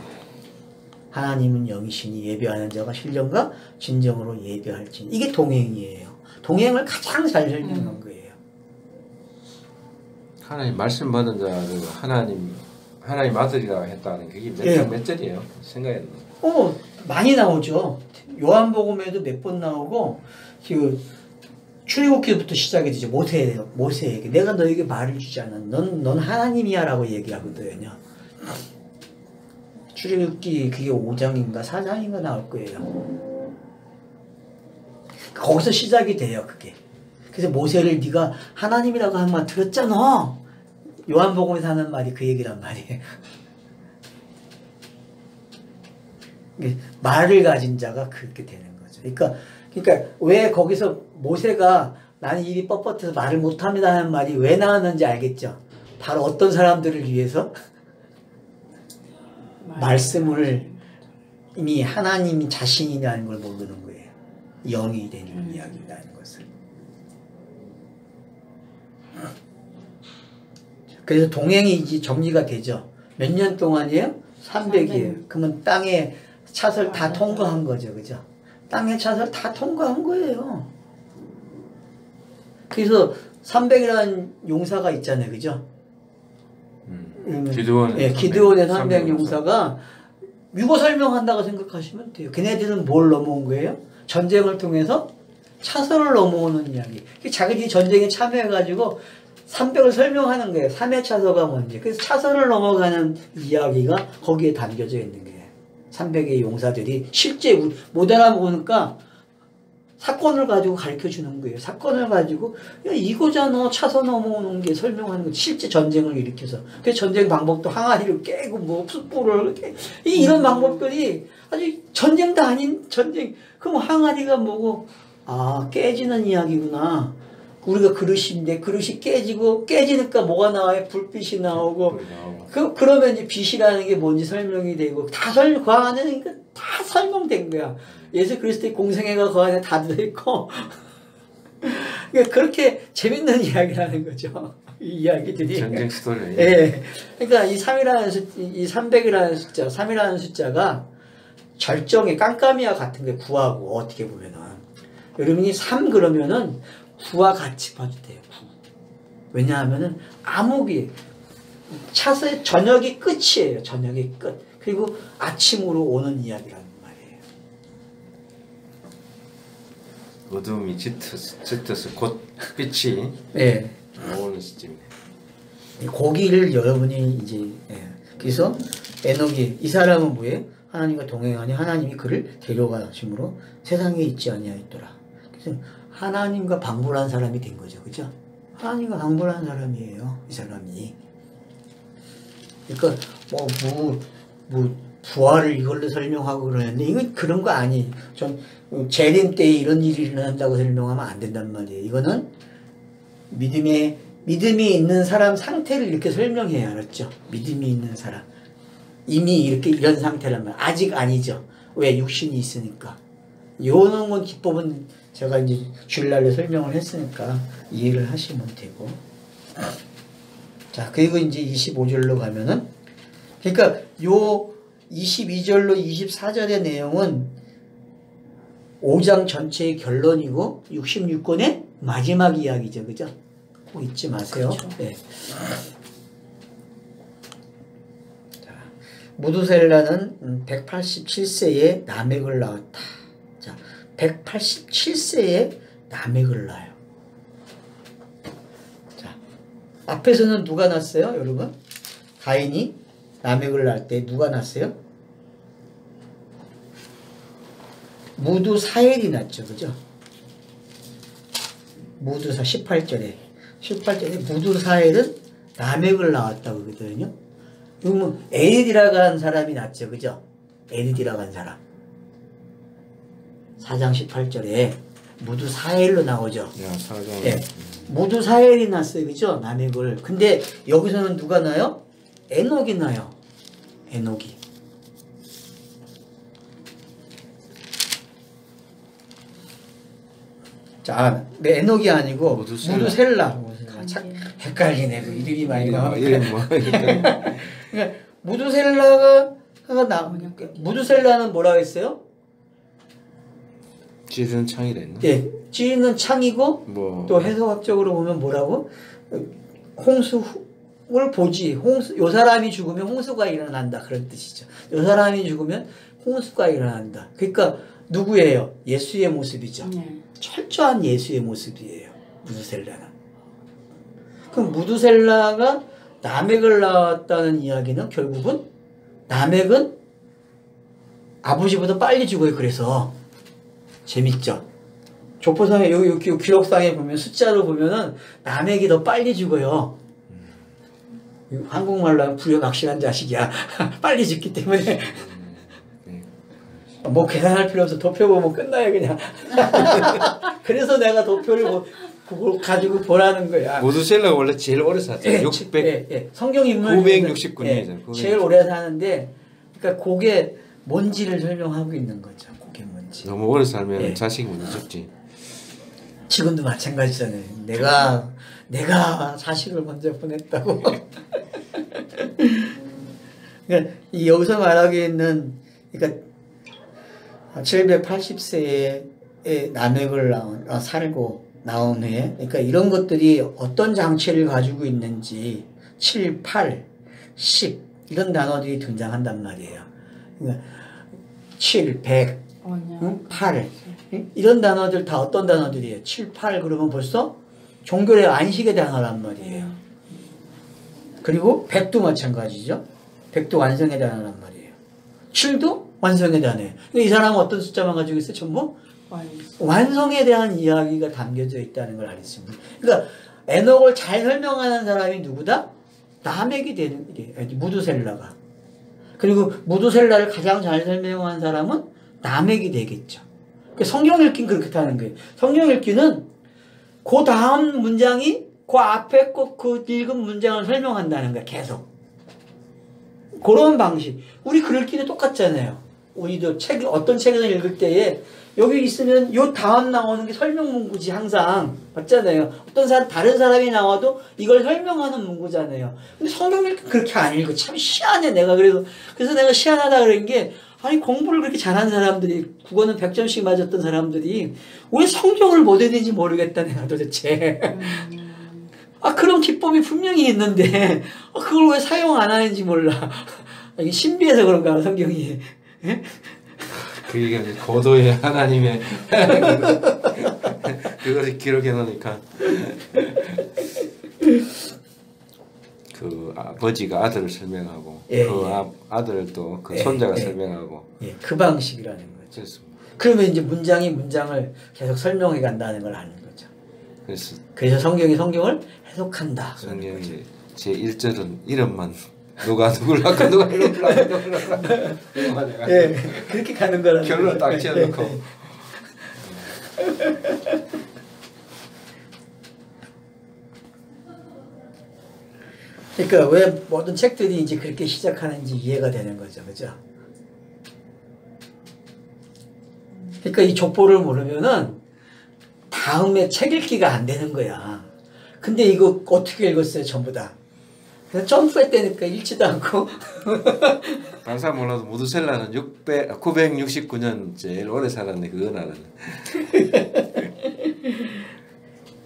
하나님은 영이시니 예배하는 자가 신령과 진정으로 예배할지니. 이게 동행이에요. 동행을 가장 잘 설명한 거예요. 하나님 말씀 받은 자를 하나님 아들이라 했다는 그게 몇 절이에요? 생각이 안 나요. 많이 나오죠. 요한복음에도 몇 번 나오고 출애굽기부터 시작이 되죠. 모세에게 내가 너에게 말을 주지 않아. 넌 하나님이야라고 얘기하거든요. 출애굽기 그게 5장인가 4장인가 나올 거예요. 거기서 시작이 돼요. 그게. 그래서 모세를 네가 하나님이라고 한 말 들었잖아. 요한복음에서 하는 말이 그 얘기란 말이에요. 말을 가진 자가 그렇게 되는 거죠. 그러니까 왜 거기서 모세가 나는 입이 뻣뻣해서 말을 못합니다 하는 말이 왜 나왔는지 알겠죠? 바로 어떤 사람들을 위해서 말씀을 이미 하나님이 자신이라는 걸 모르는 거예요. 영이 되는 이야기라는 것을. 그래서 동행이 이제 정리가 되죠. 몇 년 동안이에요? 300이에요. 그러면 땅에 차설 다 통과한 거죠. 그죠? 땅의 차설 다 통과한 거예요. 그래서 300이라는 용사가 있잖아요. 그죠? 기드온의 300 용사가 유고 설명한다고 생각하시면 돼요. 걔네들은 뭘 넘어온 거예요? 전쟁을 통해서 차설을 넘어오는 이야기. 자기들이 전쟁에 참여해가지고 300을 설명하는 거예요. 3회 차서가 뭔지. 그래서 차서를 넘어가는 이야기가 거기에 담겨져 있는 거예요. 300의 용사들이 실제 못 알아보니까 사건을 가지고 가르쳐 주는 거예요. 사건을 가지고 야 이거잖아. 차서 넘어오는 게 설명하는 거. 실제 전쟁을 일으켜서. 그 전쟁 방법도 항아리를 깨고 뭐 숯불을 깨고 이런 방법들이 아주 전쟁도 아닌 전쟁. 그럼 항아리가 뭐고 깨지는 이야기구나. 우리가 그릇인데 그릇이 깨지니까 뭐가 나와요? 불빛이 나오고. 그러면 이제 빛이라는 게 뭔지 설명이 되고 다 그 안에는 다 설명된 거야. 예수 그리스도의 공생애가 그 안에 다 들어있고 그렇게 재밌는 이야기라는 거죠. 이 이야기들이. 전쟁 스토리. 예. 그러니까 이 3이라는 이 300이라는 숫자, 3이라는 숫자가 절정의 깜깜이와 같은 게 9하고 어떻게 보면은 여러분이 3 그러면은 9와 같이 봐도 돼요. 9. 왜냐하면은 암흑이 차세 저녁이 끝이에요. 저녁이 끝. 그리고 아침으로 오는 이야기라는 말이에요. 어둠이 짙어서 곧 빛이 네. 나오는 시점이네. 거기를 여러분이 이제 그래서 에녹이 이 사람은 뭐예요? 하나님과 동행하니 하나님이 그를 데려가심으로 세상에 있지 아니하였더라. 그래서 하나님과 방불한 사람이 된 거죠, 그죠? 하나님과 방불한 사람이에요, 이 사람이. 그러니까 뭐 부활을 이걸로 설명하고 그러는데 이건 그런 거 아니. 좀 재림 때에 이런 일이 일어난다고 설명하면 안 된단 말이에요. 이거는 믿음이 있는 사람 상태를 이렇게 설명해야 알았죠. 믿음이 있는 사람. 이미 이렇게 이런 상태란 말이에요. 아직 아니죠. 왜? 육신이 있으니까. 요런 건 기법은 제가 이제 주일날에 설명을 했으니까 이해를 하시면 되고. 자, 그리고 이제 25절로 가면은, 그러니까 요 22절로 24절의 내용은 5장 전체의 결론이고 66권의 마지막 이야기죠. 그죠? 꼭 잊지 마세요. 그렇죠. 네. 자, 무두셀라는 187세에 나멕을 낳았다. 자, 187세에 나멕을 낳아요. 자, 앞에서는 누가 낳았어요, 여러분? 가인이 나멕을 낳을 때 누가 낳았어요? 무두사엘이 낳았죠, 그죠? 무두사 18절에 무두사엘은 나멕을 낳았다고 그러거든요. 그러면 에릿이라고 하는 사람이 낳았죠, 그죠? 에릿이라고 하는 사람. 4장 18절에 무두사엘로 나오죠. 야, 4장. 네. 무두사엘이 낳았어요, 그죠? 나멕을. 근데 여기서는 누가 나요? 에녹이 나요. 에녹이. 자, 에녹이 아니고 무두셀라. 헷갈리네. 그 이름이 많이 나와. 이름 뭐. 그러니까 무두셀라는 뭐라고 했어요? 찌든 창이라 했나? 예, 찌는 창이고 뭐. 또 해석학적으로 보면 뭐라고? 홍수를 보지. 요 사람이 죽으면 홍수가 일어난다. 그런 뜻이죠. 요 사람이 죽으면 홍수가 일어난다. 그러니까 누구예요? 예수의 모습이죠. 네. 철저한 예수의 모습이에요. 무두셀라는. 그럼 무두셀라가 나멕을 낳았다는 이야기는 결국은 나멕은 아버지보다 빨리 죽어요. 그래서 재밌죠. 족보상에 여기 기록상에 보면 숫자로 보면은 나멕이 더 빨리 죽어요. 한국말로 하면 불효각실한 자식이야. 빨리 죽기 때문에 뭐 계산할 필요 없어. 도표 보면 끝나요 그냥. 그래서 내가 도표를 그걸 가지고 보라는 거야. 무두셀라가 원래 제일 오래 살았잖아요. 600. 성경 인물 969년이잖아요. 제일 오래 사는데, 그러니까 그게 뭔지를 설명하고 있는 거죠. 그게 뭔지. 너무 오래 살면 자식이 먼저 죽지. 지금도 마찬가지잖아요. 내가 자식을 먼저 보냈다고. 그러니까 이 여기서 말하고 있는, 그러니까 780세에 나멕을 살고 나온 후에, 그러니까 이런 것들이 어떤 장치를 가지고 있는지 7, 8, 10 이런 단어들이 등장한단 말이에요. 그러니까 7, 100, 8 이런 단어들 다 어떤 단어들이에요? 7, 8 그러면 벌써 종교의 안식의 단어란 말이에요. 그리고 100도 마찬가지죠. 100도 완성의 단어란 말이에요. 7도 완성에 대하네요. 이 사람은 어떤 숫자만 가지고 있어요? 전부 완성에 대한 이야기가 담겨져 있다는 걸 알겠습니다. 그러니까 에녹을 잘 설명하는 사람이 누구다? 나멕이 되는 일이에요. 무두셀라가. 그리고 무두셀라를 가장 잘 설명한 사람은 나멕이 되겠죠. 성경 읽기는 그렇게 하는 거예요. 성경 읽기는 그 다음 문장이 그 앞에 꼭 그 읽은 문장을 설명한다는 거야. 계속. 그런 방식. 우리 글 읽기는 똑같잖아요. 우리도 어떤 책을 읽을 때에 여기 있으면 요 다음 나오는 게 설명 문구지 항상 맞잖아요. 다른 사람이 나와도 이걸 설명하는 문구잖아요. 근데 성경을 그렇게 안 읽어. 참 희한해 내가. 그래서 내가 희한하다 그런 게 아니 공부를 그렇게 잘하는 사람들이 국어는 100점씩 맞았던 사람들이 왜 성경을 못 읽는지 모르겠다 내가 도대체. 그런 기법이 분명히 있는데 그걸 왜 사용 안 하는지 몰라. 이게 신비해서 그런가 성경이. 그게 고도의 하나님의 그것을 기록해 놓으니까 그 아버지가 아들을 설명하고 아들을 또 그 손자가 설명하고 그 방식이라는 거죠. 그렇습니다. 그러면 이제 문장이 문장을 계속 설명해 간다는 걸 아는 거죠. 그래서 성경이 성경을 해석한다. 성경이 제 1절은 이름만 누가 누굴 낳고 누가 누굴 낳고 그렇게 가는 거라는 결론을 딱 지어놓고 그러니까 왜 모든 책들이 이제 그렇게 시작하는지 이해가 되는 거죠, 그죠? 그러니까 이 족보를 모르면은 다음에 책 읽기가 안 되는 거야. 근데 이거 어떻게 읽었어요, 전부 다? 그냥 점프했다니까 읽지도 않고. 다른 사람 몰라도 무드셀라는 969년 제일 오래 살았네. 그건 알았네.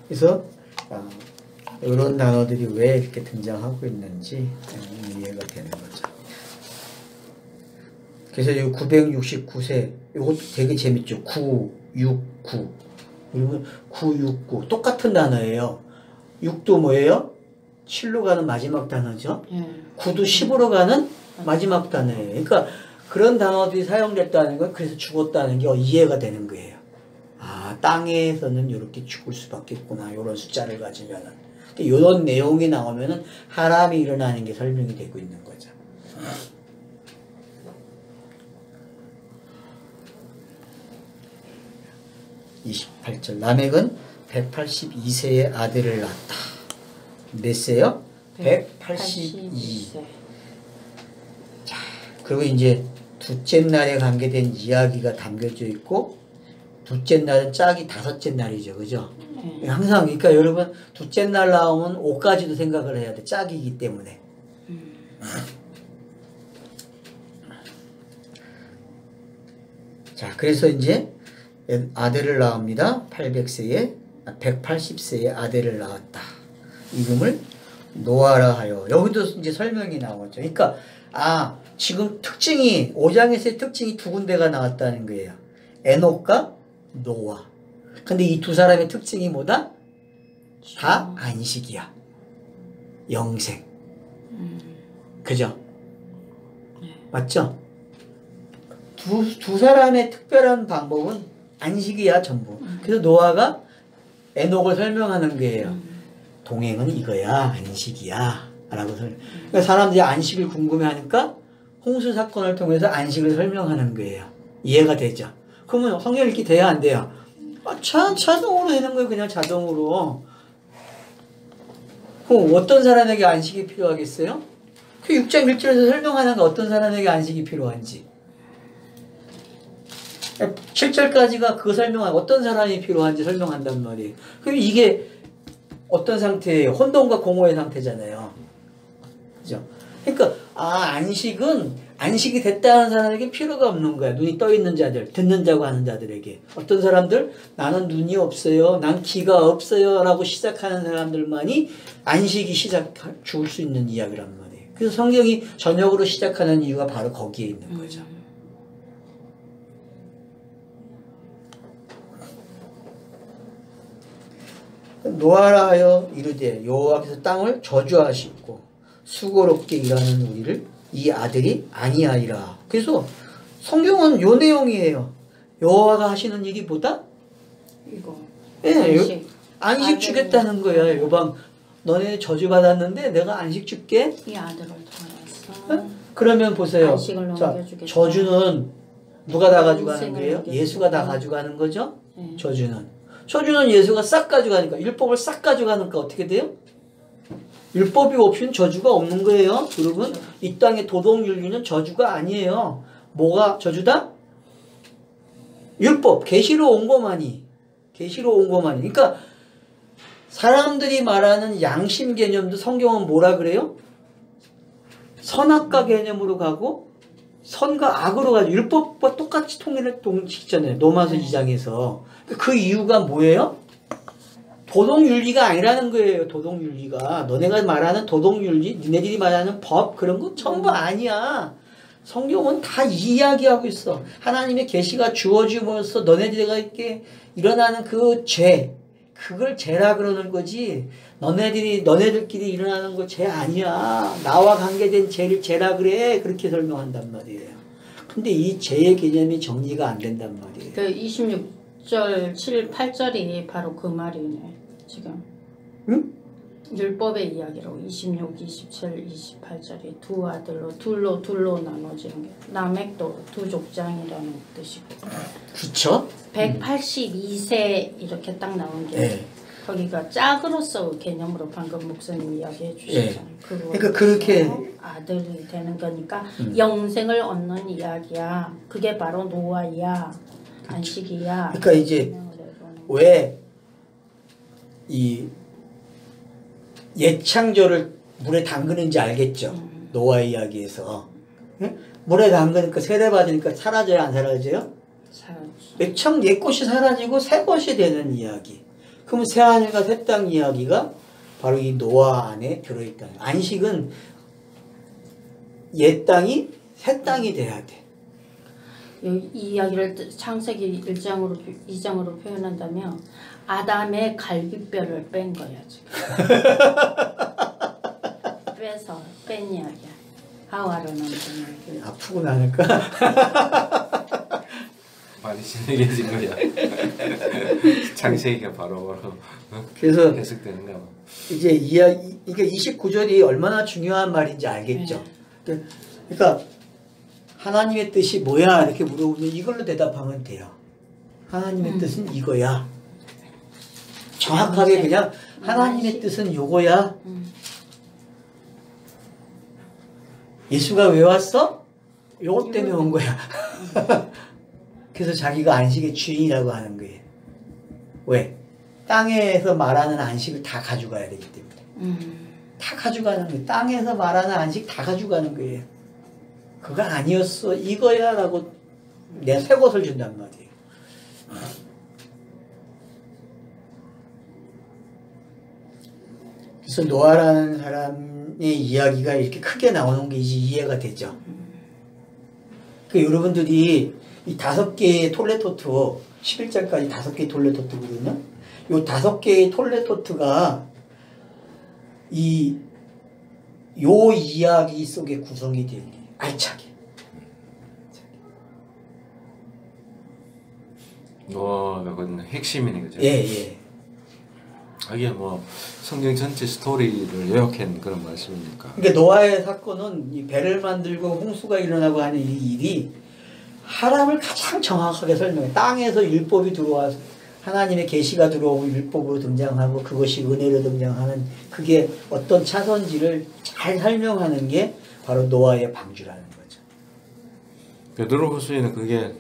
그래서 이런 단어들이 왜 이렇게 등장하고 있는지 이해가 되는 거죠. 그래서 이 969세 이것도 되게 재밌죠. 969 그리고 969 똑같은 단어예요. 6도 뭐예요? 7로 가는 마지막 단어죠. 9도 10으로 가는 마지막 단어예요. 그러니까 그런 단어들이 사용됐다는 건 그래서 죽었다는 게 이해가 되는 거예요. 땅에서는 이렇게 죽을 수밖에 있구나. 이런 숫자를 가지면은. 이런 내용이 나오면은 하람이 일어나는 게 설명이 되고 있는 거죠. 28절 라멕은 182세의 아들을 낳았다. 몇 세요? 182. 자, 그리고 이제 둘째 날에 관계된 이야기가 담겨져 있고 둘째 날은 짝이 다섯째 날이죠. 그죠? 항상 그러니까 여러분 둘째 날 나오면 5까지도 생각을 해야 돼. 짝이기 때문에. 자, 그래서 이제 아들을 낳습니다. 180세의 아들을 낳았다. 이름을 노아라 하여. 여기도 이제 설명이 나오죠. 그러니까 지금 특징이 5장에서의 특징이 두 군데가 나왔다는 거예요. 에녹과 노아. 근데 이 두 사람의 특징이 뭐다? 다 안식이야. 영생. 그죠? 맞죠? 두 사람의 특별한 방법은 안식이야 전부. 그래서 노아가 에녹을 설명하는 거예요. 동행은 이거야. 안식이야. 라고 그러니까 사람들이 안식을 궁금해하니까 홍수 사건을 통해서 안식을 설명하는 거예요. 이해가 되죠? 그러면 성경 읽기 돼야 안 돼요? 자동으로 되는 거예요. 그냥 자동으로. 그럼 어떤 사람에게 안식이 필요하겠어요? 그 6장 1절에서 설명하는 거 어떤 사람에게 안식이 필요한지. 7절까지가 그 설명한 어떤 사람이 필요한지 설명한단 말이에요. 그럼 이게 어떤 상태예요? 혼돈과 공허의 상태잖아요. 그죠? 그러니까 안식이 됐다는 사람에게 필요가 없는 거야. 눈이 떠 있는 자들, 듣는 자고 하는 자들에게. 어떤 사람들 나는 눈이 없어요. 난 귀가 없어요. 라고 시작하는 사람들만이 안식이 죽을 수 있는 이야기란 말이에요. 그래서 성경이 저녁으로 시작하는 이유가 바로 거기에 있는 거죠. 노아라 하여 이르되 여호와께서 땅을 저주하시고 수고롭게 일하는 우리를 이 아들이 아니하리라. 그래서 성경은 요 내용이에요. 여호와가 하시는 일이 뭐다? 이거. 안식 주겠다는 거야. 요방 너네 저주받았는데 내가 안식 줄게. 이 아들을 통해서. 그러면 보세요. 자, 저주는 누가 다 가져가는 거예요? 예수가 다 가져가는 거죠? 저주는 예수가 싹 가져가니까, 율법을 싹 가져가니까 어떻게 돼요? 율법이 없이는 저주가 없는 거예요. 여러분, 이 땅의 도덕윤리는 저주가 아니에요. 뭐가 저주다? 율법, 계시로 온 것만이. 계시로 온 것만이. 그러니까 사람들이 말하는 양심 개념도 성경은 뭐라 그래요? 선악과 개념으로 가고 선과 악으로 가고 율법과 똑같이 통일을 동시키잖아요. 로마서 2장에서. 그 이유가 뭐예요? 도덕윤리가 아니라는 거예요. 도덕윤리가. 너네가 말하는 도덕윤리, 니네들이 말하는 법 그런 거 전부 아니야. 성경은 다 이야기하고 있어. 하나님의 계시가 주어짐으로써 너네들과 이렇게 일어나는 그 죄, 그걸 죄라 그러는 거지. 너네들끼리 일어나는 거 죄 아니야. 나와 관계된 죄를 죄라 그래. 그렇게 설명한단 말이에요. 근데 이 죄의 개념이 정리가 안 된단 말이에요. 그 26절, 7, 8절이 바로 그 말이네. 지금. 응? 율법의 이야기로 26, 27, 28절이 두 아들로 둘로 나눠지는 게 남액도 두 족장이라는 뜻이고. 그쵸? 182세 이렇게 딱 나온 게 네. 거기가 짝으로서 개념으로 방금 목사님 이야기해 주셨잖아요. 그러니까 그렇게 아들이 되는 거니까 영생을 얻는 이야기야. 그게 바로 노아야. 안식이야. 그러니까 이제 왜 이 옛창조를 물에 담그는지 알겠죠? 노아 이야기에서. 응? 물에 담그니까 세례받으니까 사라져요? 안 사라져요? 사라져. 옛것이 사라지고 새것이 되는 이야기. 그럼 새하늘과 새 땅 이야기가 바로 이 노아 안에 들어있다는. 안식은 옛 땅이 새 땅이 돼야 돼. 이 이야기를 창세기 2장으로 표현한다면 아담의 갈비뼈를 뺀 거야 지금. 뺀 이야기야. 하와를 만든 이야기. 아프고 나니까 많이 진행해진 거야. 창세기가 바로 그래서 해석되는가 봐. 이제 이게 29절이 얼마나 중요한 말인지 알겠죠. 네. 그러니까 하나님의 뜻이 뭐야 이렇게 물어보면 이걸로 대답하면 돼요. 하나님의 뜻은 이거야. 정확하게 그냥 하나님의 뜻은 요거야. 예수가 왜 왔어? 요것 때문에 온 거야. 그래서 자기가 안식의 주인이라고 하는 거예요. 왜? 땅에서 말하는 안식을 다 가져가야 되기 때문에. 다 가져가는 거예요. 땅에서 말하는 안식 다 가져가는 거예요. 그거 아니었어. 이거야 라고 내 새 것을 준단 말이에요. 그래서 노아라는 사람의 이야기가 이렇게 크게 나오는 게 이제 이해가 되죠. 그 여러분들이 이 5개의 톨레토트 11장까지 5개의 톨레토트거든요. 이 5개의 톨레토트가 요 이야기 속에 구성이 되어 있는 알차게. 그건 핵심이네, 그죠? 예. 이게 뭐 성경 전체 스토리를 요약한 그런 말씀이니까. 그러니까 노아의 사건은 이 배를 만들고 홍수가 일어나고 하는 이 일이 하나님을 가장 정확하게 설명해. 땅에서 율법이 들어와서 하나님의 계시가 들어오고 율법으로 등장하고 그것이 은혜로 등장하는 그게 어떤 차선지를 잘 설명하는 게 바로 노아의 방주라는 거죠. 베드로후서에는 그게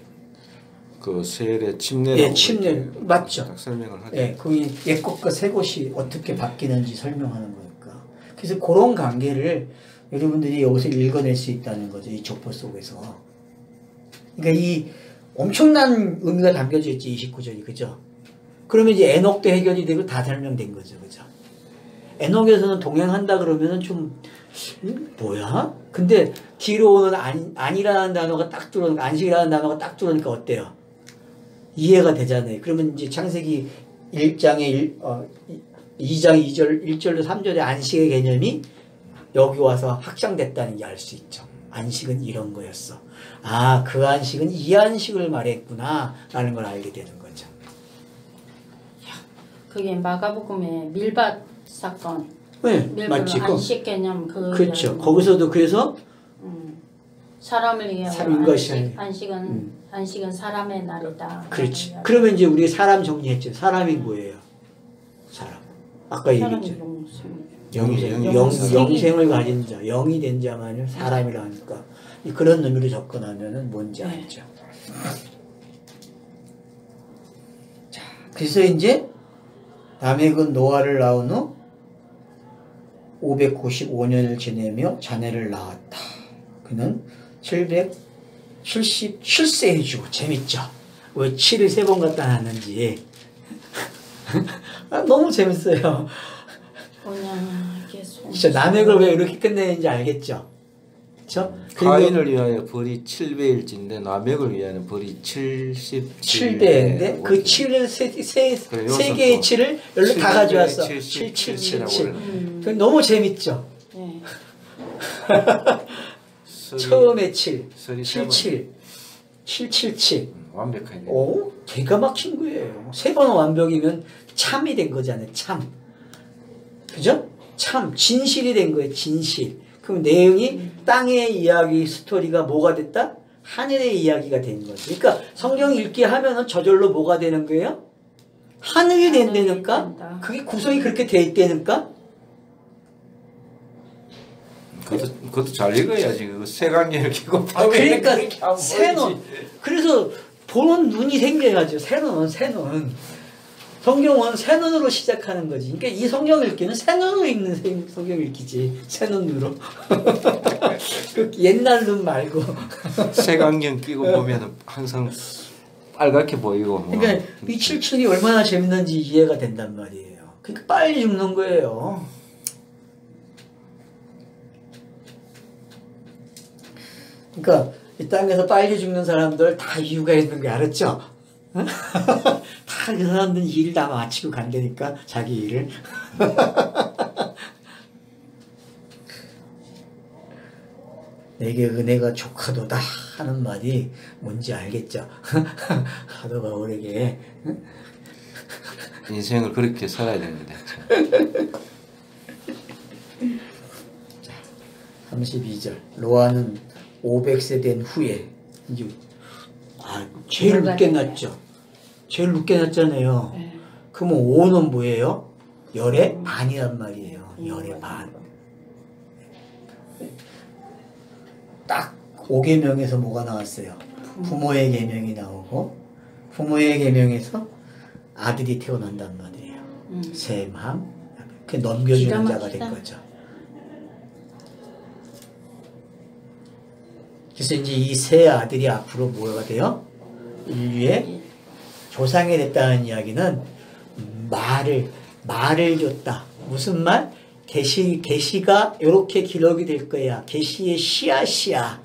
그 세례 침례라고 예, 침례 맞죠. 딱 설명을 하죠. 예, 그 옛것과 새것이 어떻게 바뀌는지 설명하는 거니까. 그래서 그런 관계를 여러분들이 여기서 읽어낼 수 있다는 거죠. 이 족보 속에서. 그러니까 이 엄청난 의미가 담겨져 있지 29절이 그죠? 그러면 이제 에녹도 해결이 되고 다 설명된 거죠, 그죠? 에녹에서는 동행한다 그러면은 좀 뭐야? 근데 뒤로 오는 안이라는 단어가 딱 들어오니까 안식이라는 단어가 딱 들어오니까 어때요? 이해가 되잖아요. 그러면 이제 창세기 1장의 2장 2절 1절로 3절의 안식의 개념이 여기 와서 확장됐다는 게 알 수 있죠. 안식은 이런 거였어. 아, 그 안식은 이 안식을 말했구나 라는 걸 알게 되는 거죠. 그게 마가복음의 밀밭 사건. 네, 맞지. 안식 개념 그렇죠. 거기서도 그래서 사람을 위해 안식은 사람의 날이다. 그렇지. 그러면 이제 우리가 사람 정리했죠. 사람이 뭐예요? 사람. 아까 얘기했죠. 영생을 가진 자, 영이 된 자만을 사람이라 하니까 그런 의미로 접근하면은 뭔지 네. 알죠. 자, 그래서 이제 라멕은 노아를 낳은 후 595년을 지내며 자네를 낳았다. 그는 777세에 주고. 재밌죠? 왜 7을 3번 갖다 놨는지. 너무 재밌어요. 뭐냐 이게 진짜 라멕을 왜 이렇게 끝내는지 알겠죠? 그렇죠? 가인을 위하여 벌이 7배일진데 라멕을 위하여 벌이 7배인데 그 7을 세 개의 7을 여기로 다 가져왔어. 7777. 너무 재밌죠? 네. 처음에 7, 77, 777. 완벽하게. 오, 기가 막힌 거예요. 3번 완벽이면 참이 된 거잖아요. 참. 그죠? 참, 진실이 된 거예요. 진실. 그럼 내용이 땅의 이야기 스토리가 뭐가 됐다? 하늘의 이야기가 된 거죠. 그러니까 성경 읽기 하면은 저절로 뭐가 되는 거예요? 하늘이 된다니까? 그게 구성이 그렇게 돼 있다니까? 그것도 잘 읽어야지. 그 세강렬 끼고 그러니까 새는 그래서 보는 눈이 생겨야죠. 새는 성경은 새 눈으로 시작하는 거지. 그러니까 이 성경 읽기는 새 눈으로 읽는 성경 읽기지. 새 눈으로. 그 옛날 눈 말고. 색안경 끼고 보면은 항상 빨갛게 보이고. 뭐. 그러니까 이 77이 얼마나 재밌는지 이해가 된단 말이에요. 그러니까 빨리 죽는 거예요. 그러니까 이 땅에서 빨리 죽는 사람들 다 이유가 있는 거 알았죠? 다 그 사람들은 일 다 마치고 간다니까 자기 일을. 내게 은혜가 족하도다 하는 말이 뭔지 알겠죠? 하도가 오래게 인생을 그렇게 살아야 됩니다. 자, 32절 노아는 500세 된 후에 이제 제일 늦게 났죠. 제일 늦게 났잖아요. 네. 그러면 5는 뭐예요? 열의 반이란 말이에요. 열의 반. 딱 5계명에서 뭐가 나왔어요? 부모의 계명이 나오고 부모의 계명에서 아들이 태어난단 말이에요. 셈, 함. 그 넘겨주는 자가 된 거죠. 그래서 이제 이 세 아들이 앞으로 뭐가 돼요? 인류의 조상이 됐다는 이야기는 말을 줬다. 무슨 말? 계시가 이렇게 기록이 될 거야. 계시의 씨앗이야.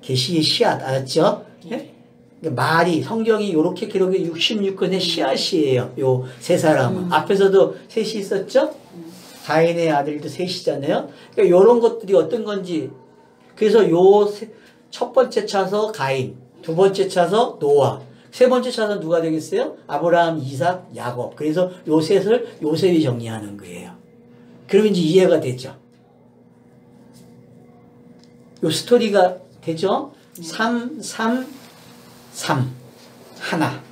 계시의 씨앗 알았죠? 네? 말이 성경이 이렇게 기록이 66권의 씨앗이에요. 요 세 사람은 앞에서도 셋이 있었죠? 가인의 아들도 셋이잖아요. 그러니까 이런 것들이 어떤 건지 그래서 요 첫 번째 차서 가인, 두 번째 차서 노아, 세 번째 차서 누가 되겠어요? 아브라함, 이삭, 야곱. 그래서 요 셋을 요셉이 정리하는 거예요. 그러면 이제 이해가 되죠. 요 스토리가 되죠? 3, 3, 3. 하나.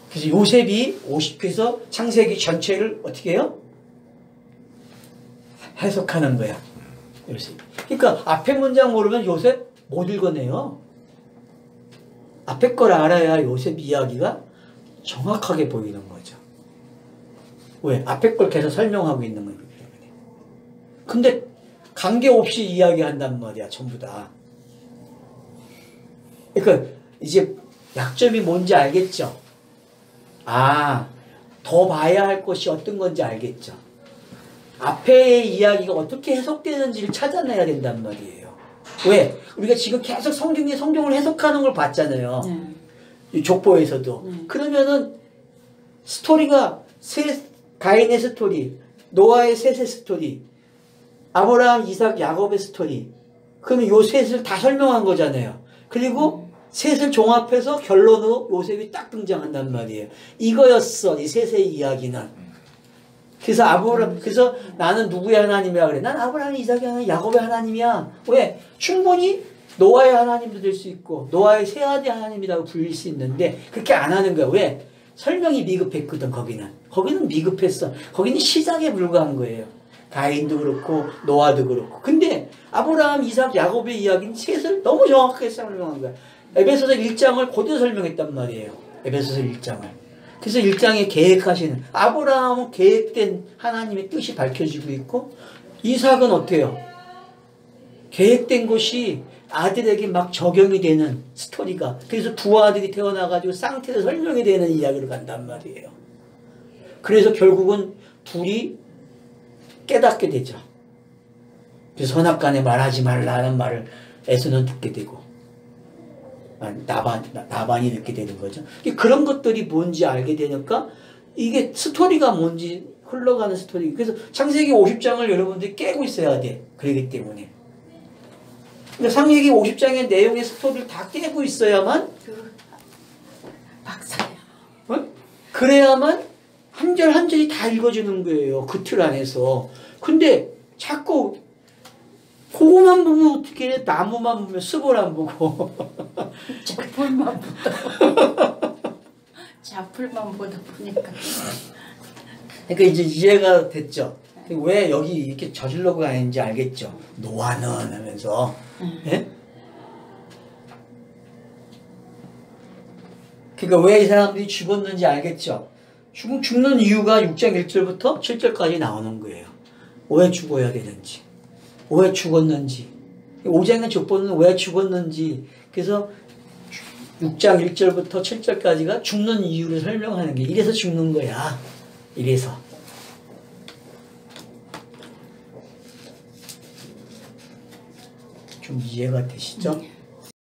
그래서 요셉이 50에서 창세기 전체를 어떻게 해요? 해석하는 거야. 요셉. 그러니까 앞에 문장 모르면 요셉 못 읽어내요. 앞에 걸 알아야 요셉 이야기가 정확하게 보이는 거죠. 왜? 앞에 걸 계속 설명하고 있는 거기 때문에. 근데 관계없이 이야기한단 말이야, 전부 다. 그러니까 이제 약점이 뭔지 알겠죠? 더 봐야 할 것이 어떤 건지 알겠죠? 앞에의 이야기가 어떻게 해석되는지를 찾아내야 된단 말이에요. 왜? 우리가 지금 계속 성경을 해석하는 걸 봤잖아요. 이 족보에서도. 그러면은 스토리가 가인의 스토리, 노아의 셋의 스토리, 아브라함, 이삭, 야곱의 스토리. 그러면 요 셋을 다 설명한 거잖아요. 그리고 셋을 종합해서 결론으로 요셉이 딱 등장한단 말이에요. 이거였어, 이 셋의 이야기는. 그래서 나는 누구의 하나님이야 그래? 난 아브라함, 이삭의 하나님, 야곱의 하나님이야. 왜? 충분히 노아의 하나님도 될 수 있고 노아의 세 아들의 하나님이라고 불릴 수 있는데 그렇게 안 하는 거야. 왜? 설명이 미급했거든. 거기는 미급했어. 거기는 시작에 불과한 거예요. 가인도 그렇고 노아도 그렇고. 근데 아브라함, 이삭, 야곱의 이야기는 셋을 너무 정확하게 설명한 거야. 에베소서 1장을 그대로 설명했단 말이에요. 에베소서 1장을. 그래서 1장에 계획하시는 아브라함은 계획된 하나님의 뜻이 밝혀지고 있고 이삭은 어때요? 계획된 것이 아들에게 막 적용이 되는 스토리가 그래서 두 아들이 태어나가지고 쌍태를 설명이 되는 이야기로 간단 말이에요. 그래서 결국은 둘이 깨닫게 되죠. 그래서 선악간에 말하지 말라는 말을 에서는 듣게 되고 나반이 듣게 되는 거죠. 그런 것들이 뭔지 알게 되니까 이게 스토리가 뭔지 흘러가는 스토리. 그래서 창세기 50장을 여러분들이 깨고 있어야 돼. 그러기 때문에. 그러니까 창세기 50장의 내용의 스토리를 다 깨고 있어야만 박사야. 어? 그래야만 한 절 한 절이 다 읽어지는 거예요. 그 틀 안에서. 근데 자꾸 그거만 보면 어떻게 해? 나무만 보면 습을 안 보고 자풀만 보다 자풀만 보다 보니까 그러니까 이제 이해가 됐죠. 왜 여기 이렇게 저질러 가는지 알겠죠. 노아는 하면서 예? 그러니까 왜 이 사람들이 죽었는지 알겠죠. 죽는 이유가 6장 1절부터 7절까지 나오는 거예요. 왜 죽어야 되는지, 왜 죽었는지, 5장의 족보는 왜 죽었는지. 그래서 6장 1절부터 7절까지가 죽는 이유를 설명하는 게 이래서 죽는 거야. 이래서. 좀 이해가 되시죠?